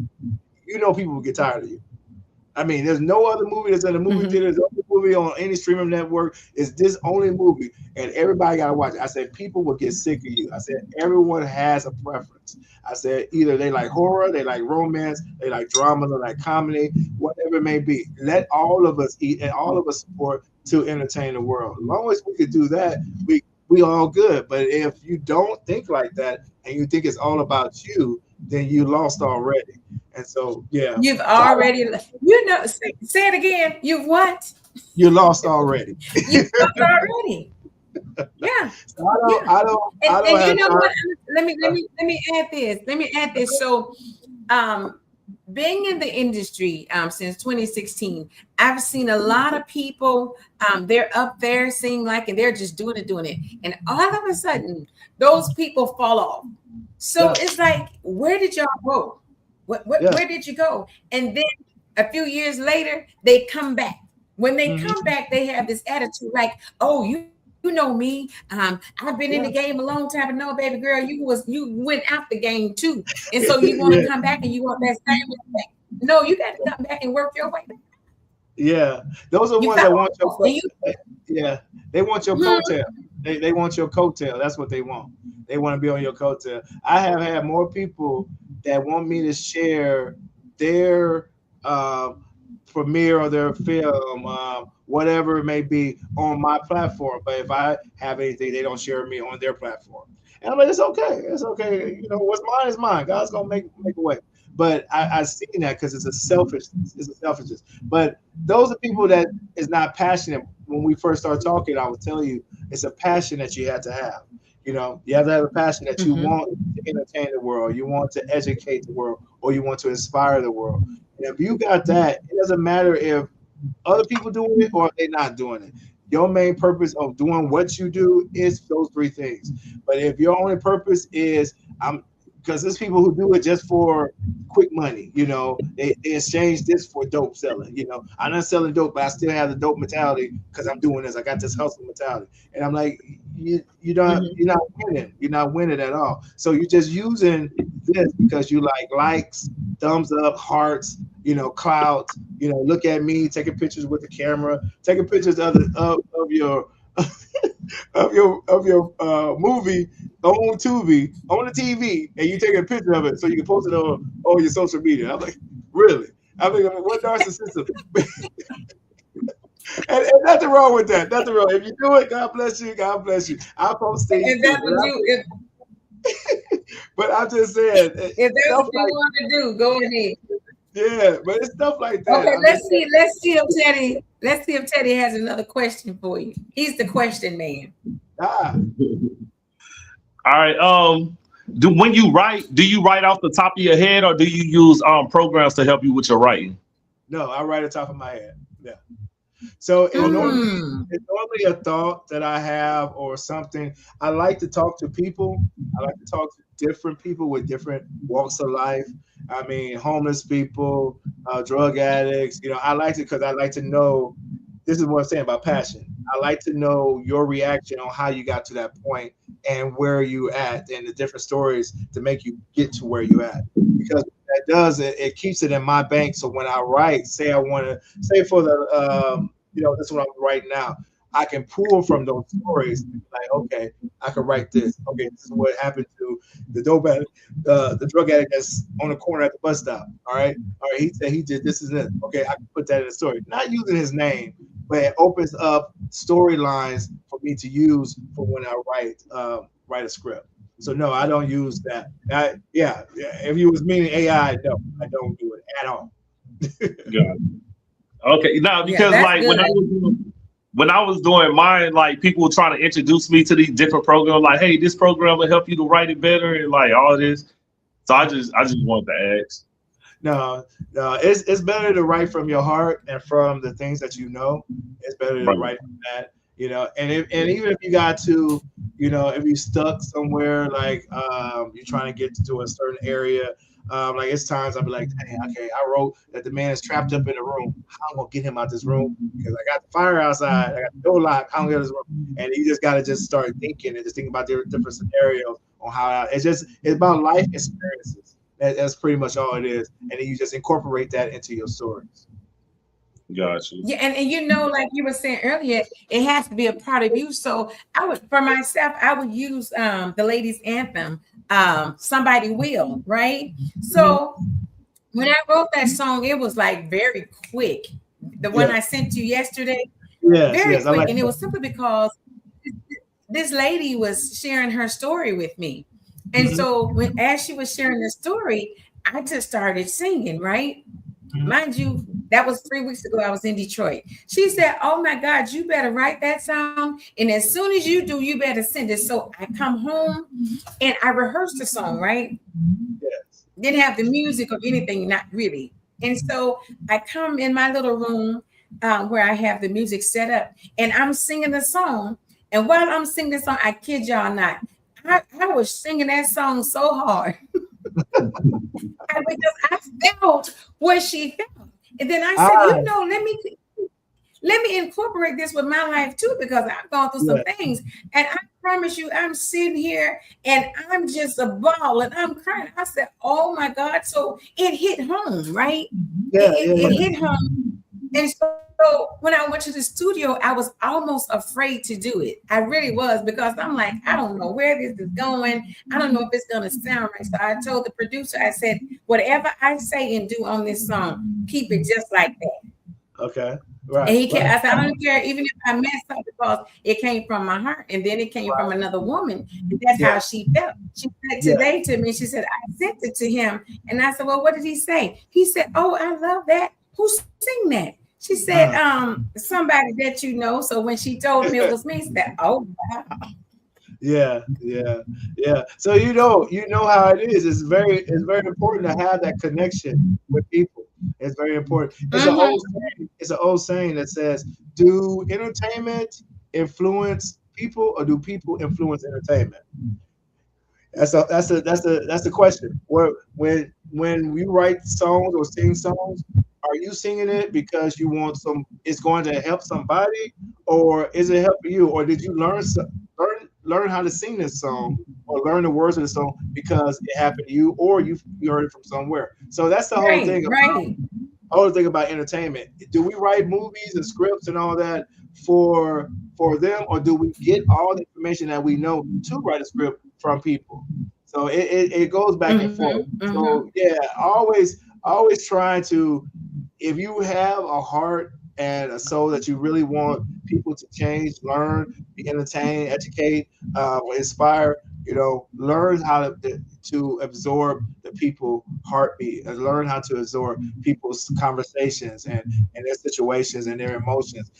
people would get tired of you. I mean, there's no other movie that's in the movie Mhm. theater. There's no other movie on any streaming network. It's this only movie, and everybody got to watch it. I said, people will get sick of you. I said, everyone has a preference. I said, either they like horror, they like romance, they like drama, they like comedy, whatever it may be. Let all of us eat and all of us support to entertain the world. As long as we could do that, we all good. But if you don't think like that and you think it's all about you, then you lost already. And so, yeah. You've So already, say it again. You've what? you lost already. You've lost already. Yeah, So I don't, yeah. I don't, And I don't and you have know what? time. Let me add this. Let me add this. So, um, being in the industry since 2016, I've seen a lot of people. They're up there singing like, and they're just doing it, and all of a sudden, those people fall off. So Yeah, it's like, where did y'all go? yeah, Where did you go? And then a few years later, they come back. When they hmm come back, they have this attitude like, "Oh, you know me. I've been in the game a long time, but no, baby girl, you went out the game too, and so you want to Yeah, come back and you want that same respect. No, you got to come back and work your way back. yeah. Those are the You ones fell that want your off, and you. yeah. They want your coattail. They want your coattail. That's what they want. They want to be on your coattail. I have had more people that want me to share their premiere or their film, whatever it may be, on my platform. But if I have anything, they don't share me on their platform. And I'm like, it's okay. It's okay. You know, what's mine is mine. God's gonna make a way. But I seen that because it's a selfishness. It's a selfishness. But those are people that is not passionate. When we first start talking, I was telling you, it's a passion that you have to have. You know, you have to have a passion that you Mhm. want to entertain the world, you want to educate the world, or you want to inspire the world. And if you got that, it doesn't matter if other people doing it or they not doing it. Your main purpose of doing what you do is those three things. But if your only purpose is I'm because there's people who do it just for quick money, you know, they exchange this for dope selling. You know, I'm not selling dope, but I still have the dope mentality because I'm doing this. I got this hustle mentality. And I'm like, Mhm. you're not winning. You're not winning at all. So you're just using this because you like likes, thumbs up, hearts, you know, clouds, you know, look at me taking pictures with the camera, taking pictures of your of your movie on Tubi on the TV, and you take a picture of it so you can post it on your social media. I'm like, really? I mean, what narcissism? And nothing wrong with that. Nothing wrong. If you do it, God bless you. God bless you. I post things If too, that's what you but I'm just saying if that's stuff what you like want to do, go ahead. yeah, but it's stuff like that. Okay, I'm just let's see if Teddy has another question for you. He's the question man. ah All right. When you write, do you write off the top of your head, or do you use programs to help you with your writing? no, I write it top of my head. Yeah. So Mm. it's normally a thought that I have or something. I like to talk to people. I like to talk to different people with different walks of life. I mean, homeless people, drug addicts. You know, I like to because I like to know. This is what I'm saying about passion. I like to know your reaction on how you got to that point and where you at and the different stories to make you get to where you at. Because that does it keeps it in my bank. So when I write, say I want to say for the you know, this is what I'm writing now. I can pull from those stories, like, okay, I can write this. Okay, this is what happened to the dope addict, the drug addict that's on the corner at the bus stop. All right. He said he did this and this. Okay, I can put that in the story. Not using his name, but it opens up storylines for me to use for when I write a script. So no, I don't use that. Yeah. If you was meaning AI, no, I don't do it at all. Yeah. Okay. Now, Yeah, because that's like good. when I was doing mine, like people were trying to introduce me to these different programs, like, hey, this program will help you to write it better and like all this. So I just wanted to ask. No, it's better to write from your heart and from the things that you know. It's better to Right. write from that, you know. And even if you got to, you know, if you stuck somewhere like you're trying to get to a certain area, like it's times I'll be like, dang, okay, I wrote that the man is trapped up in a room. How am I gonna get him out this room? Because I got the fire outside, I got the door locked. How am I gonna get this room? And you just gotta just start thinking and just think about different scenarios on how it's about life experiences. That's pretty much all it is, and then you just incorporate that into your stories. Gotcha. Yeah, and you know, like you were saying earlier, it has to be a part of you. So I would, for myself, I would use the ladies' anthem, "Somebody Will," right? Mhm. So when I wrote that song, it was like very quick. The one Yeah. I sent you yesterday, Yes. very Yes. I quick, like and it that. was simply because this lady was sharing her story with me. And Mhm. so as she was sharing the story, I just started singing, right? Mhm. Mind you, that was 3 weeks ago. I was in Detroit. She said, "Oh my God, you better write that song. And as soon as you do, you better send it." So I come home and I rehearsed the song, right? Yes. Didn't have the music or anything, not really. And so I come in my little room where I have the music set up and I'm singing the song. And while I'm singing the song, I kid y'all not, I was singing that song so hard because I felt what she felt. And then I said, Ah. let me let me incorporate this with my life too, because I've gone through some things. And I promise you, I'm sitting here and I'm just a ball and I'm crying. I said, oh my God. So it hit home, right? It hit home. And so when I went to the studio, I was almost afraid to do it. I really was, because I'm like, I don't know where this is going. I don't know if it's going to sound right. So I told the producer, I said, whatever I say and do on this song, keep it just like that. Okay. Right. And he kept, I said, I don't care, even if I messed up, because it came from my heart. And then it came from another woman. And that's how she felt. She said today to me, she said, I sent it to him. And I said, well, what did he say? He said, oh, I love that. Who sang that? She said, somebody that you know. So when she told me it was me, she said, oh, wow. Yeah. So you know how it is. It's very important to have that connection with people. It's very important. It's an old saying that says, do entertainment influence people, or do people influence entertainment? That's the question. When we write songs or sing songs, are you singing it because you want it's going to help somebody, or is it helping you, or did you learn how to sing this song or learn the words of the song because it happened to you, or you heard it from somewhere? So that's the whole thing. Whole thing about entertainment. Do we write movies and scripts and all that for them, or do we get all the information that we know to write a script from people? So it goes back and forth. So yeah, always trying to, if you have a heart and a soul that you really want people to change, learn, be entertained, educate, inspire, learn how to absorb the people heartbeat, and learn how to absorb people's conversations and their situations and their emotions.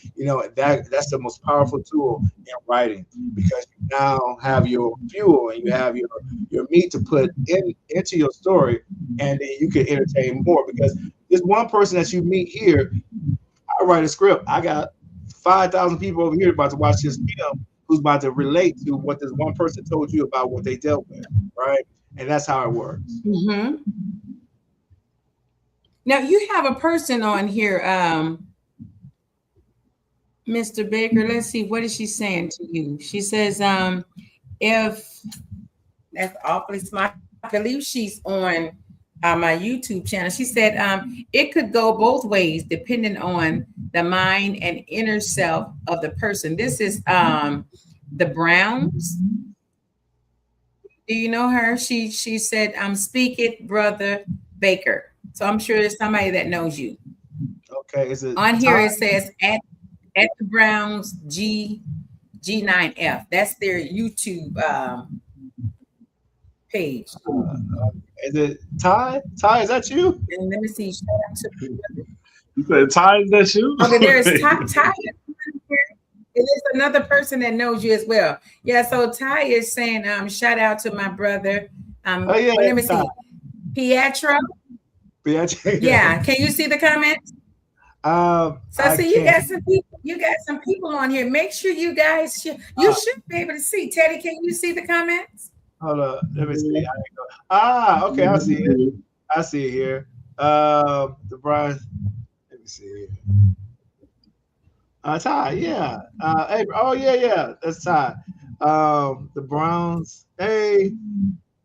That's the most powerful tool in writing, because you now have your fuel and you have your meat to put into your story, and then you can entertain more. Because this one person that you meet here, I write a script, I got 5,000 people over here about to watch this film who's about to relate to what this one person told you about what they dealt with, right? And that's how it works. Now you have a person on here, Mr. Baker. Let's see, what is she saying to you? She says, if that's awfully smart, I believe she's on my YouTube channel. She said, it could go both ways depending on the mind and inner self of the person. This is the Browns. Do you know her? She said, speak it, brother Baker. So I'm sure there's somebody that knows you. Okay. Is it on here? It says at the Browns G9F. That's their YouTube page. Is it Ty? Ty, is that you? And let me see. You said Ty, is that you? Okay, there's Ty. There's another person that knows you as well. Yeah, so Ty is saying, shout out to my brother. Let me see. Pietro. Yeah, can you see the comments? You got some people. You got some people on here. Make sure you guys should be able to see. Teddy, can you see the comments? Hold up, let me see. Okay, I see it. I see it here. The Brian. Let me see here. Ty, yeah. Hey, yeah, that's Ty. The Browns. Hey,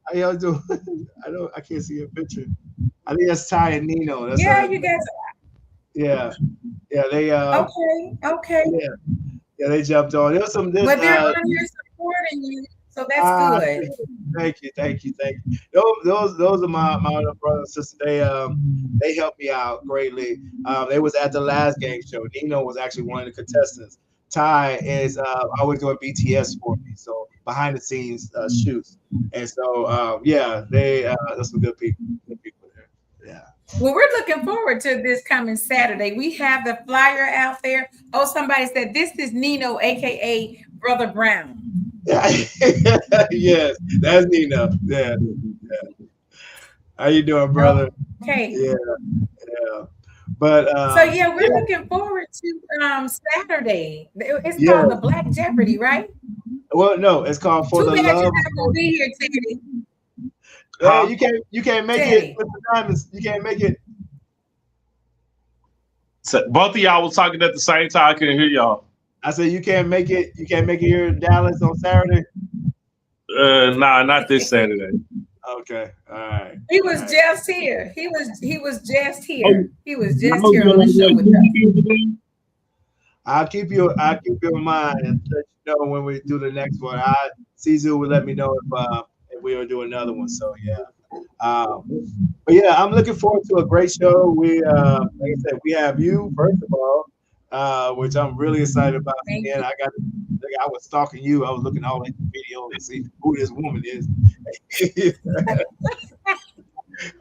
how y'all doing? I can't see a picture. I think that's Ty and Nino. That's you guys. Yeah, they. Okay. Yeah, they jumped on. There was some. But they're on here supporting you, so that's good. Thank you. Those are my other brothers and sisters. They helped me out greatly. They was at the last game show. Nino was actually one of the contestants. Ty is always doing BTS for me, so behind the scenes shoots. And so there's some good people there. Yeah. Well, we're looking forward to this coming Saturday. We have the flyer out there. Oh, somebody said this is Nino, aka Brother Brown. Yeah. Yes, that's Nino. Yeah. How you doing, brother? Okay. Yeah. But we're looking forward to Saturday. It's called the Black Jeopardy, right? Well, no, it's called For the Love. You're not gonna be here, Teddy. You can't make it with the diamonds. You can't make it. So both of y'all was talking at the same time. I couldn't hear y'all. I said you can't make it. You can't make it here in Dallas on Saturday. Nah, not this Saturday. Okay, all right, He all was right. just here. He was just Oh, here. He was I just was here on the show with us. I'll keep you. I'll keep you in mind and let you know when we do the next one. Caesar will let me know if we will do another one. So yeah. But yeah, I'm looking forward to a great show. We, like I said, we have you first of all, which I'm really excited about. Thank And you. I was stalking you. I was looking all at the video to see who this woman is.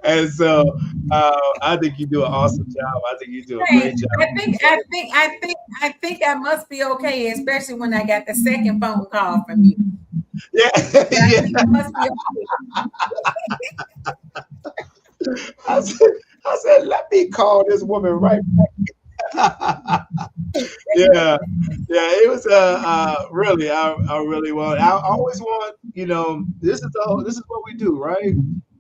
And so I think you do an awesome job. I think you do a Hey, great job. I think I must be okay, especially when I got the second phone call from you. Yeah, Yeah, I yeah. think I must be okay. I said, let me call this woman right back. Yeah, it was really I really want I always want this is what we do, right?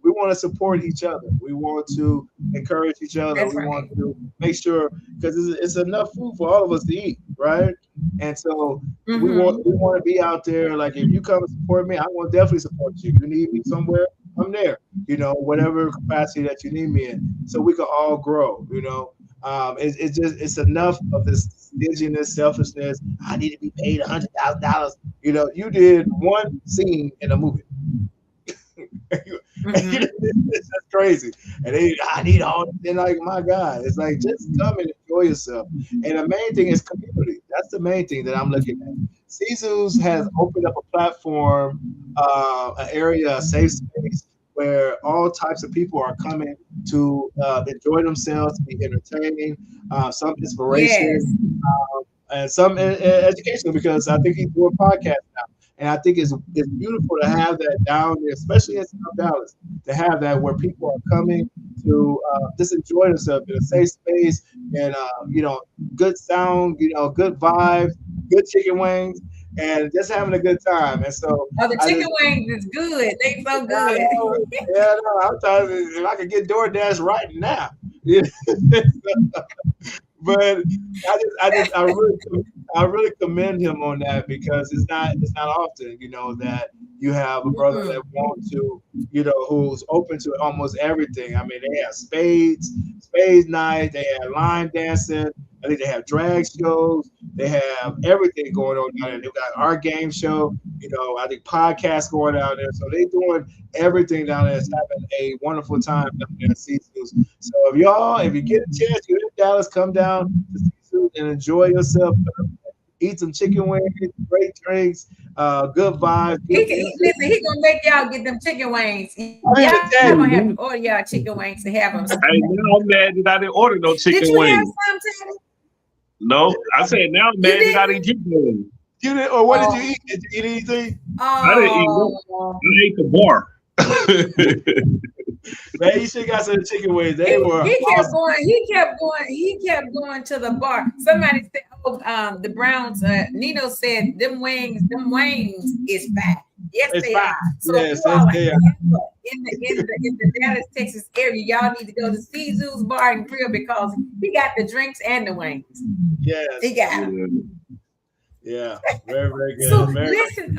We want to support each other. We want to encourage each other. That's We want right. to make sure because it's enough food for all of us to eat, right? And so Mm-hmm. we want to be out there. Like if you come and support me, I want to definitely support you. You need me somewhere, I'm there. Whatever capacity that you need me in, so we can all grow. It's just it's enough of this stinginess, selfishness. I need to be paid $100,000. You did one scene in a movie. Mm-hmm. It's just crazy. And I need all. And like my God, it's like just come and enjoy yourself. And the main thing is community. That's the main thing that I'm looking at. Caesars has opened up a platform, an area, a safe space where all types of people are coming to enjoy themselves, to be entertaining, some Yes. inspiration, and some educational. Because I think he's doing podcasts now, and I think it's beautiful to have that down there, especially in South Dallas, to have that where people are coming to just enjoy themselves in a safe space and good sound, good vibes, good chicken wings, and just having a good time. And so Oh, the I chicken just wings is good. They so yeah, I good. know. Yeah, no, I'm telling you, if I could get DoorDash right now. But I really commend him on that because it's not often, that you have a brother that Mm-mm. wants to, who's open to almost everything. I mean, they have spades night, they have line dancing, I think they have drag shows, they have everything going on down there. They've got our game show, I think podcasts going down there. So they doing everything down there. It's having a wonderful time down there at Seasons. So if you get a chance, you're in Dallas, come down to Seasons and enjoy yourself. Eat some chicken wings, great drinks, good vibes, good music. Listen. He gonna make y'all get them chicken wings. I'm Y'all here to gonna tell have you. to Hey, order y'all chicken wings to have them. now I'm mad that I didn't order no Did chicken you have wings. some, Teddy? No, I said now I'm You mad that I didn't? didn't get one. You did, or what did you Oh, eat? Did you eat anything? I didn't eat one. oh. I ate the bar. Man, you should have got some chicken wings. They were He kept awesome. going. He kept going to the bar. Somebody said, "Oh, the Browns." Nino said, them wings is fat." Yes, It's they fine. are. So if Yes, you all they are. ever in the Dallas, Texas area, y'all need to go to Caesar's Bar and Grill because he got the drinks and the wings. He Yes. got them. Yeah. Yeah. Very, very So good. Very, listen,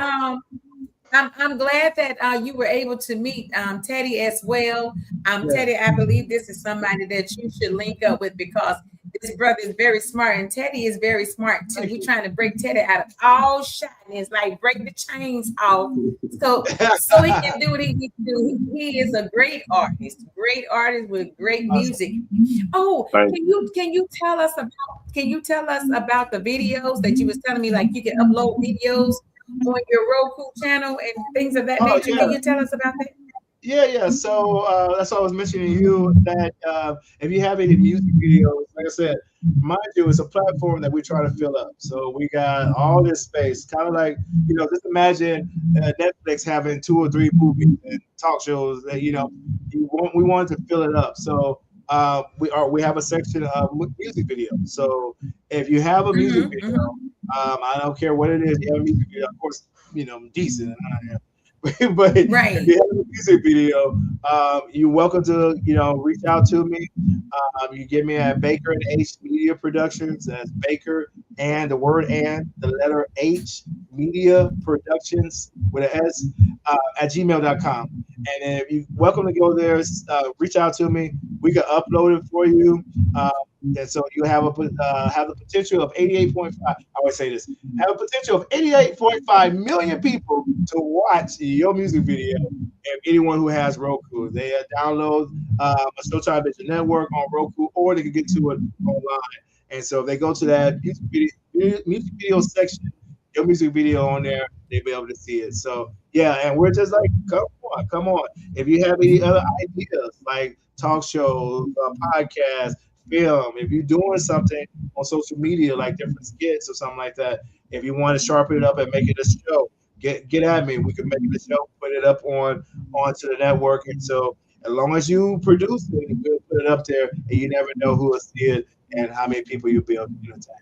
I'm glad that you were able to meet Teddy as well. yeah. Teddy, I believe this is somebody that you should link up with because this brother is very smart and Teddy is very smart too. Thank We're you. trying to break Teddy out of all shyness, like break the chains off, so he can do what he needs to do. He is a great artist with great Awesome. music. Oh, Thank can you tell us about the videos that you was telling me like you can upload videos on your Roku channel and things of that Oh nature? Can yeah. you tell us about that? Yeah. So that's what I was mentioning to you that if you have any music videos, like I said, mind you, it's a platform that we try to fill up. So we got all this space, kind of like just imagine Netflix having two or three movies and talk shows that we wanted to fill it up. So we have a section of music videos. So if you have a music Mm-hmm, video, mm-hmm. I don't care what it is, you have a music video, of course, decent. But if Right. you have a music video, you're welcome to, reach out to me. You get me at Baker and H Media Productions. That's Baker and the word and the letter H Media Productions with an S at gmail.com. And then you welcome to go there, reach out to me. We can upload it for you. Uh, and so you have the potential of 88.5. I always say this, have a potential of 88.5 million people to watch your music video. And anyone who has Roku, they download a Showtime Vision Network on Roku, or they can get to it online. And so if they go to that music video section, your music video on there, they'll be able to see it. So yeah, and we're just like, come on. If you have any other ideas, like talk shows, podcasts, film, if you're doing something on social media, like different skits or something like that, if you want to sharpen it up and make it a show, get at me. We can make it a show, put it up onto the network. And so as long as you produce it, we'll put it up there, and you never know who will see it and how many people you'll be able to entertain.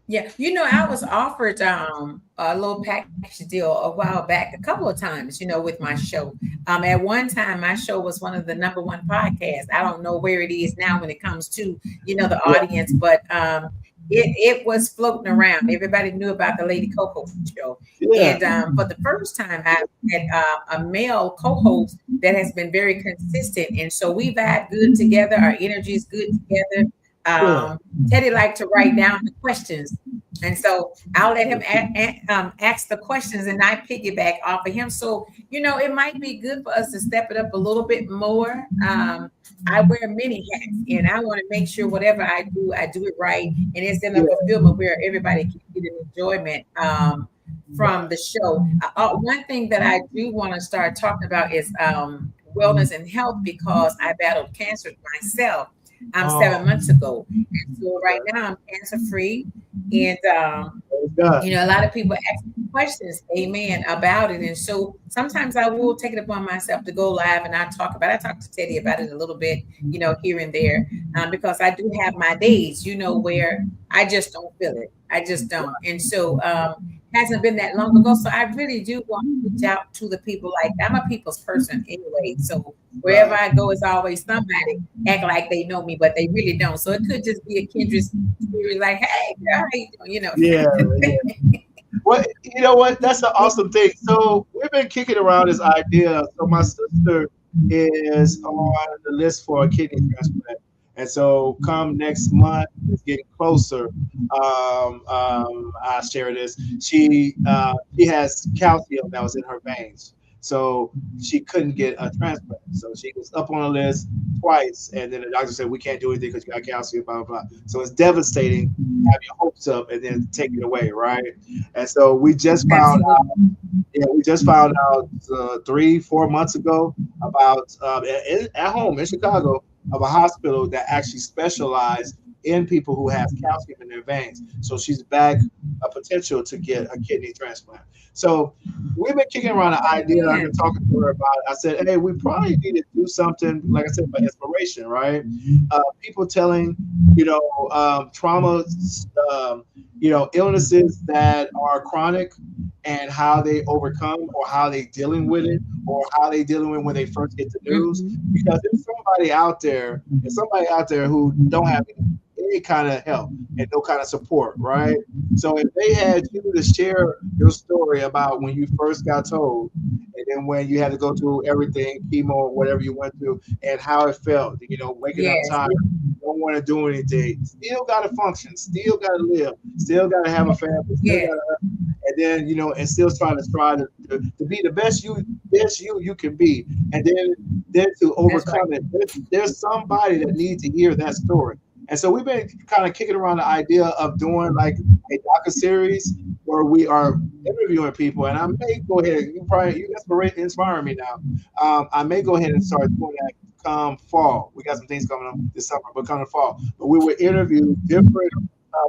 Yeah, I was offered a little package deal a while back, a couple of times, with my show. At one time, my show was one of the number one podcasts. I don't know where it is now when it comes to, the Yeah, audience, but it was floating around. Everybody knew about the Lady Coco show. yeah, And for the first time, I had a male co-host that has been very consistent. And so we vibe good together. Our energy is good together. yeah. Um, Teddy liked to write down the questions. And so I'll let him ask the questions and I piggyback off of him. So, it might be good for us to step it up a little bit more. I wear many hats and I want to make sure whatever I do it right. And it's in a fulfillment where everybody can get an enjoyment from the show. One thing that I do want to start talking about is wellness and health, because I battled cancer myself 7 months ago. And so right now I'm cancer free. And God. a lot of people ask me questions, amen, about it. And so sometimes I will take it upon myself to go live and I talk to Teddy about it a little bit, here and there, because I do have my days, where I just don't feel it. I just don't. And so hasn't been that long ago. So I really do want to reach out to the people. Like, I'm a people's person anyway. So wherever I go, it's always somebody act like they know me, but they really don't. So it could just be a kindred spirit, like, hey, girl, how you doing? Yeah, yeah. Well, you know what? That's an awesome thing. So we've been kicking around this idea. So my sister is on the list for a kidney transplant, and so come next month, it's getting closer. I share this. She has calcium that was in her veins, so she couldn't get a transplant. So she was up on the list twice, and then the doctor said we can't do anything because you got calcium, blah blah blah. So it's devastating. Have your hopes up and then take it away, right? And so we just found Absolutely. out. Yeah, we just found out 3-4 months ago about at home in Chicago of a hospital that actually specialized in people who have calcium in their veins. So she's back a potential to get a kidney transplant. So we've been kicking around the idea. I've been Amen. talking to her about it. I said, hey, we probably need to do something, like I said, by inspiration, right? People telling, trauma, illnesses that are chronic and how they overcome or how they dealing with it or how they dealing with when they first get the news. Mhm. Because there's somebody out there who don't have any kind of help and no kind of support, right? So if they had you to share your story about when you first got told, and then when you had to go through everything, chemo, whatever you went through, and how it felt, waking up Yes. tired, don't want to do anything, still got to function, still got to live, still got to have a family, still got Yes. to, and then and still try to be the best you can be, and then to That's right. overcome it. There's somebody that needs to hear that story. And so we've been kind of kicking around the idea of doing like a docu series where we are interviewing people. And I may go ahead. Inspiring me now. I may go ahead and start doing that come fall. We got some things coming up this summer, but come fall. But we will interview different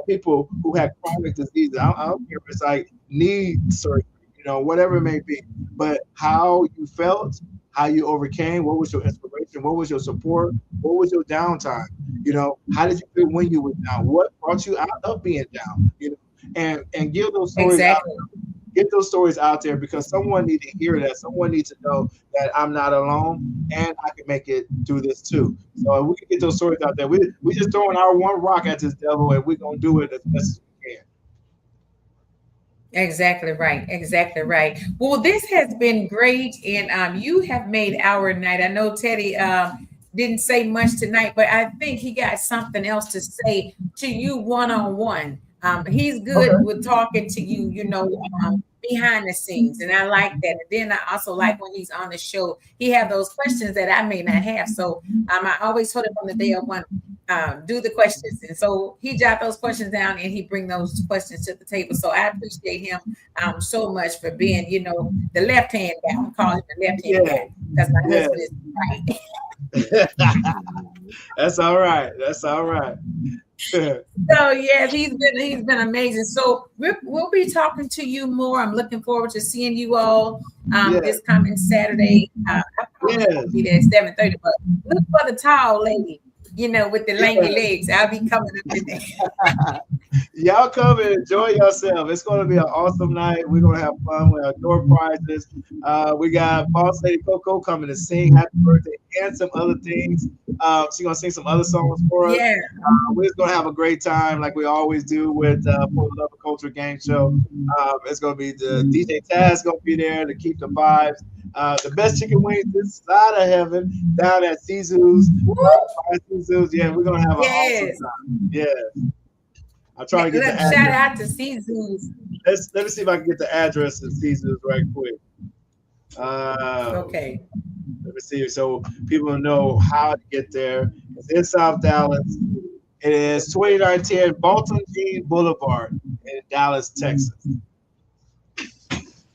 people who had chronic diseases. I don't care if it's like knee surgery, whatever it may be. But how you felt, how you overcame, what was your inspiration, what was your support, what was your downtime? How did you feel when you were down? What brought you out of being down? And give those stories out Exactly. get those stories out there because someone needs to hear that. Someone needs to know that I'm not alone and I can make it through this too. So if we can get those stories out there. We just throwing our one rock at this devil and we're gonna do it as best as we can. Exactly right. Exactly right. Well, this has been great, and you have made our night. I know Teddy didn't say much tonight, but I think he got something else to say to you one on one. He's good Okay. with talking to you, behind the scenes, and I like that. And then I also like when he's on the show, he have those questions that I may not have. So I always told him on the day of one, do the questions, and so he jot those questions down and he bring those questions to the table. So I appreciate him so much for being, the left hand guy. I'm calling him the left hand Yeah. guy because my Yeah. husband is right. That's all right. That's all right. So yes, he's been amazing. So we'll be talking to you more. I'm looking forward to seeing you all this coming Saturday. I probably won't be there at 7:30, but look for the tall lady, with the lanky legs. I'll be coming up in there. Y'all come and enjoy yourself. It's going to be an awesome night. We're going to have fun. We have door prizes. We got Boss Lady Coco coming to sing happy birthday and some other things. She's going to sing some other songs for us. Yeah. We're just going to have a great time like we always do with For the Love of Culture Game Show. It's going to be the DJ Taz going to be there to keep the vibes. The best chicken wings this side of heaven down at Caesar's. Yeah, we're going to have an awesome time. Yeah. I'm trying to get the address. Shout out to Caesar's. Let me see if I can get the address of Caesar's right quick. Okay. Let me see so people know how to get there. It's in South Dallas. It is 2910 Bolton Jean Boulevard in Dallas, Texas.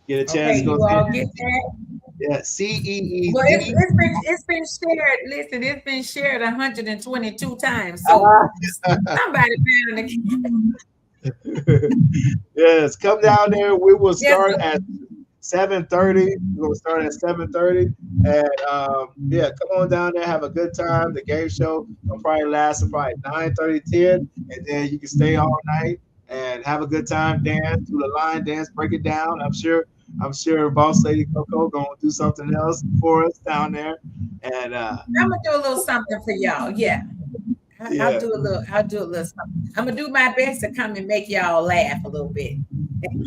Get a chance to go you all get that. Yeah, CEE. Well, it's been shared. Listen, it's been shared 122 times. So somebody found it. Yes, come down there. We will start at 7:30. We're gonna start at 7:30, and come on down there, have a good time. The game show will probably last from probably 9:30, 10, and then you can stay all night and have a good time. Dance, do the line dance, break it down. I'm sure Boss Lady Coco gonna do something else for us down there, and I'm gonna do a little something for y'all. Yeah. I'll do a little something. I'm gonna do my best to come and make y'all laugh a little bit.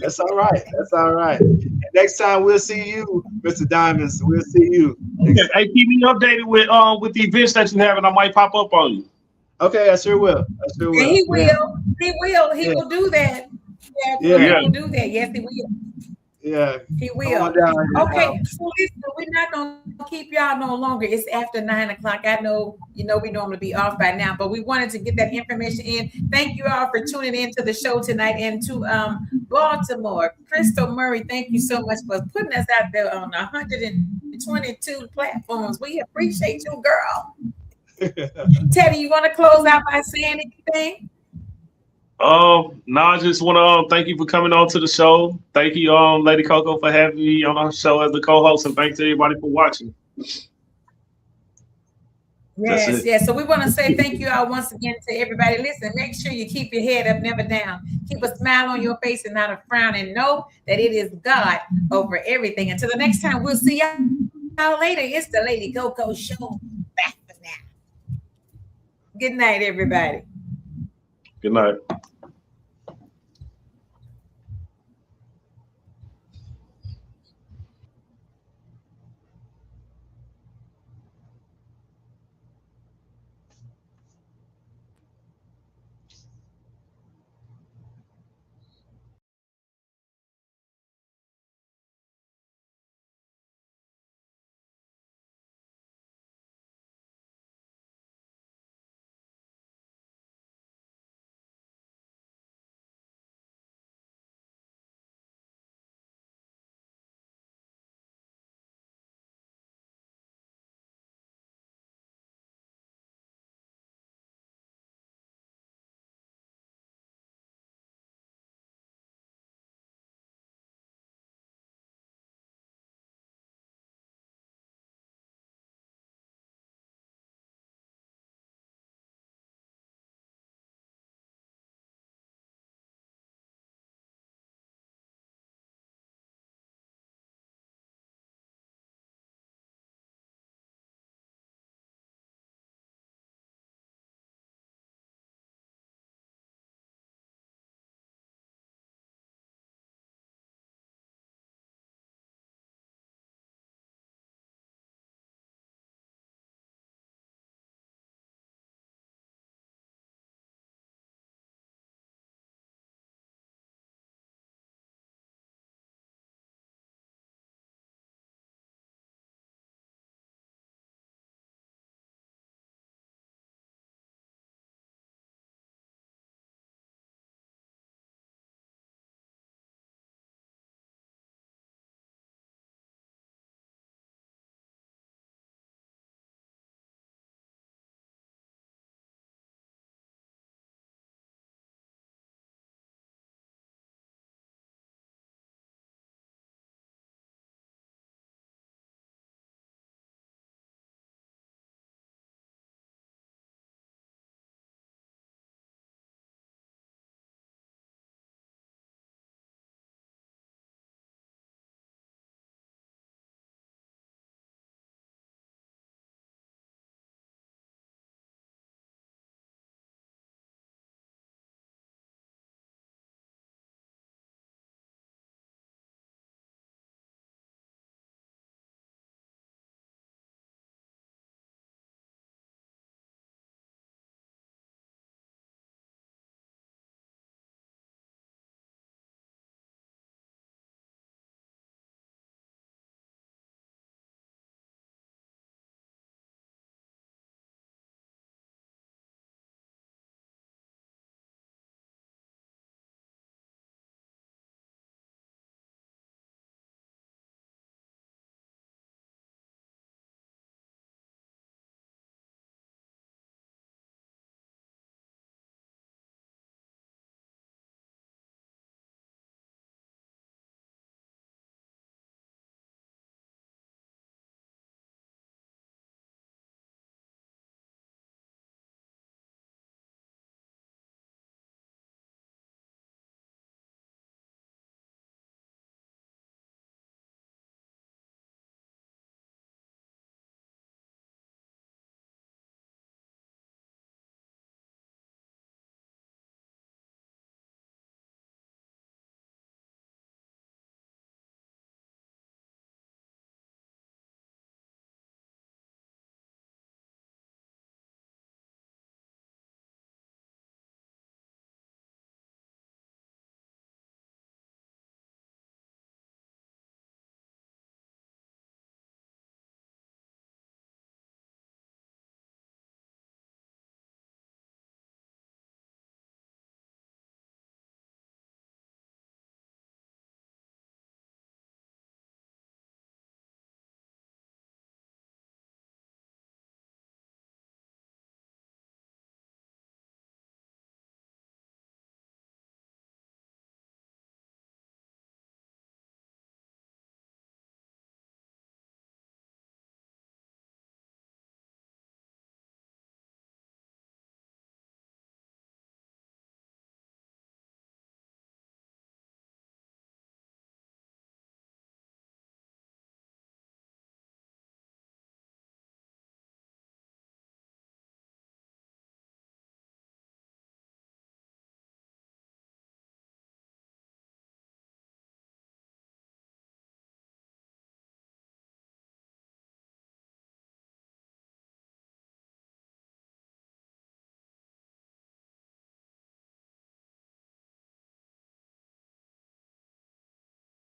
That's all right. That's all right. And next time we'll see you, Mr. Diamonds. We'll see you. Okay. Hey, keep me updated with the events that you have, and I might pop up on you. Okay, I sure will. And he will. He will. He will do that. He will do that. Yes, he will. Yeah, he will. Okay, so listen, we're not gonna keep y'all no longer. It's after 9 o'clock. I know, we normally be off by now, but we wanted to get that information in. Thank you all for tuning in to the show tonight, and to Baltimore, Crystal Murray. Thank you so much for putting us out there on 122 platforms. We appreciate you, girl. Teddy, you want to close out by saying anything? No, I just want to thank you for coming on to the show. Thank you, Lady Coco, for having me on our show as the co-host, and thanks to everybody for watching. Yes. So we want to say thank you all once again to everybody. Listen, make sure you keep your head up, never down. Keep a smile on your face and not a frown, and know that it is God over everything. Until the next time, we'll see y'all later. It's the Lady Coco Show. Back for now. Good night, everybody. Good night.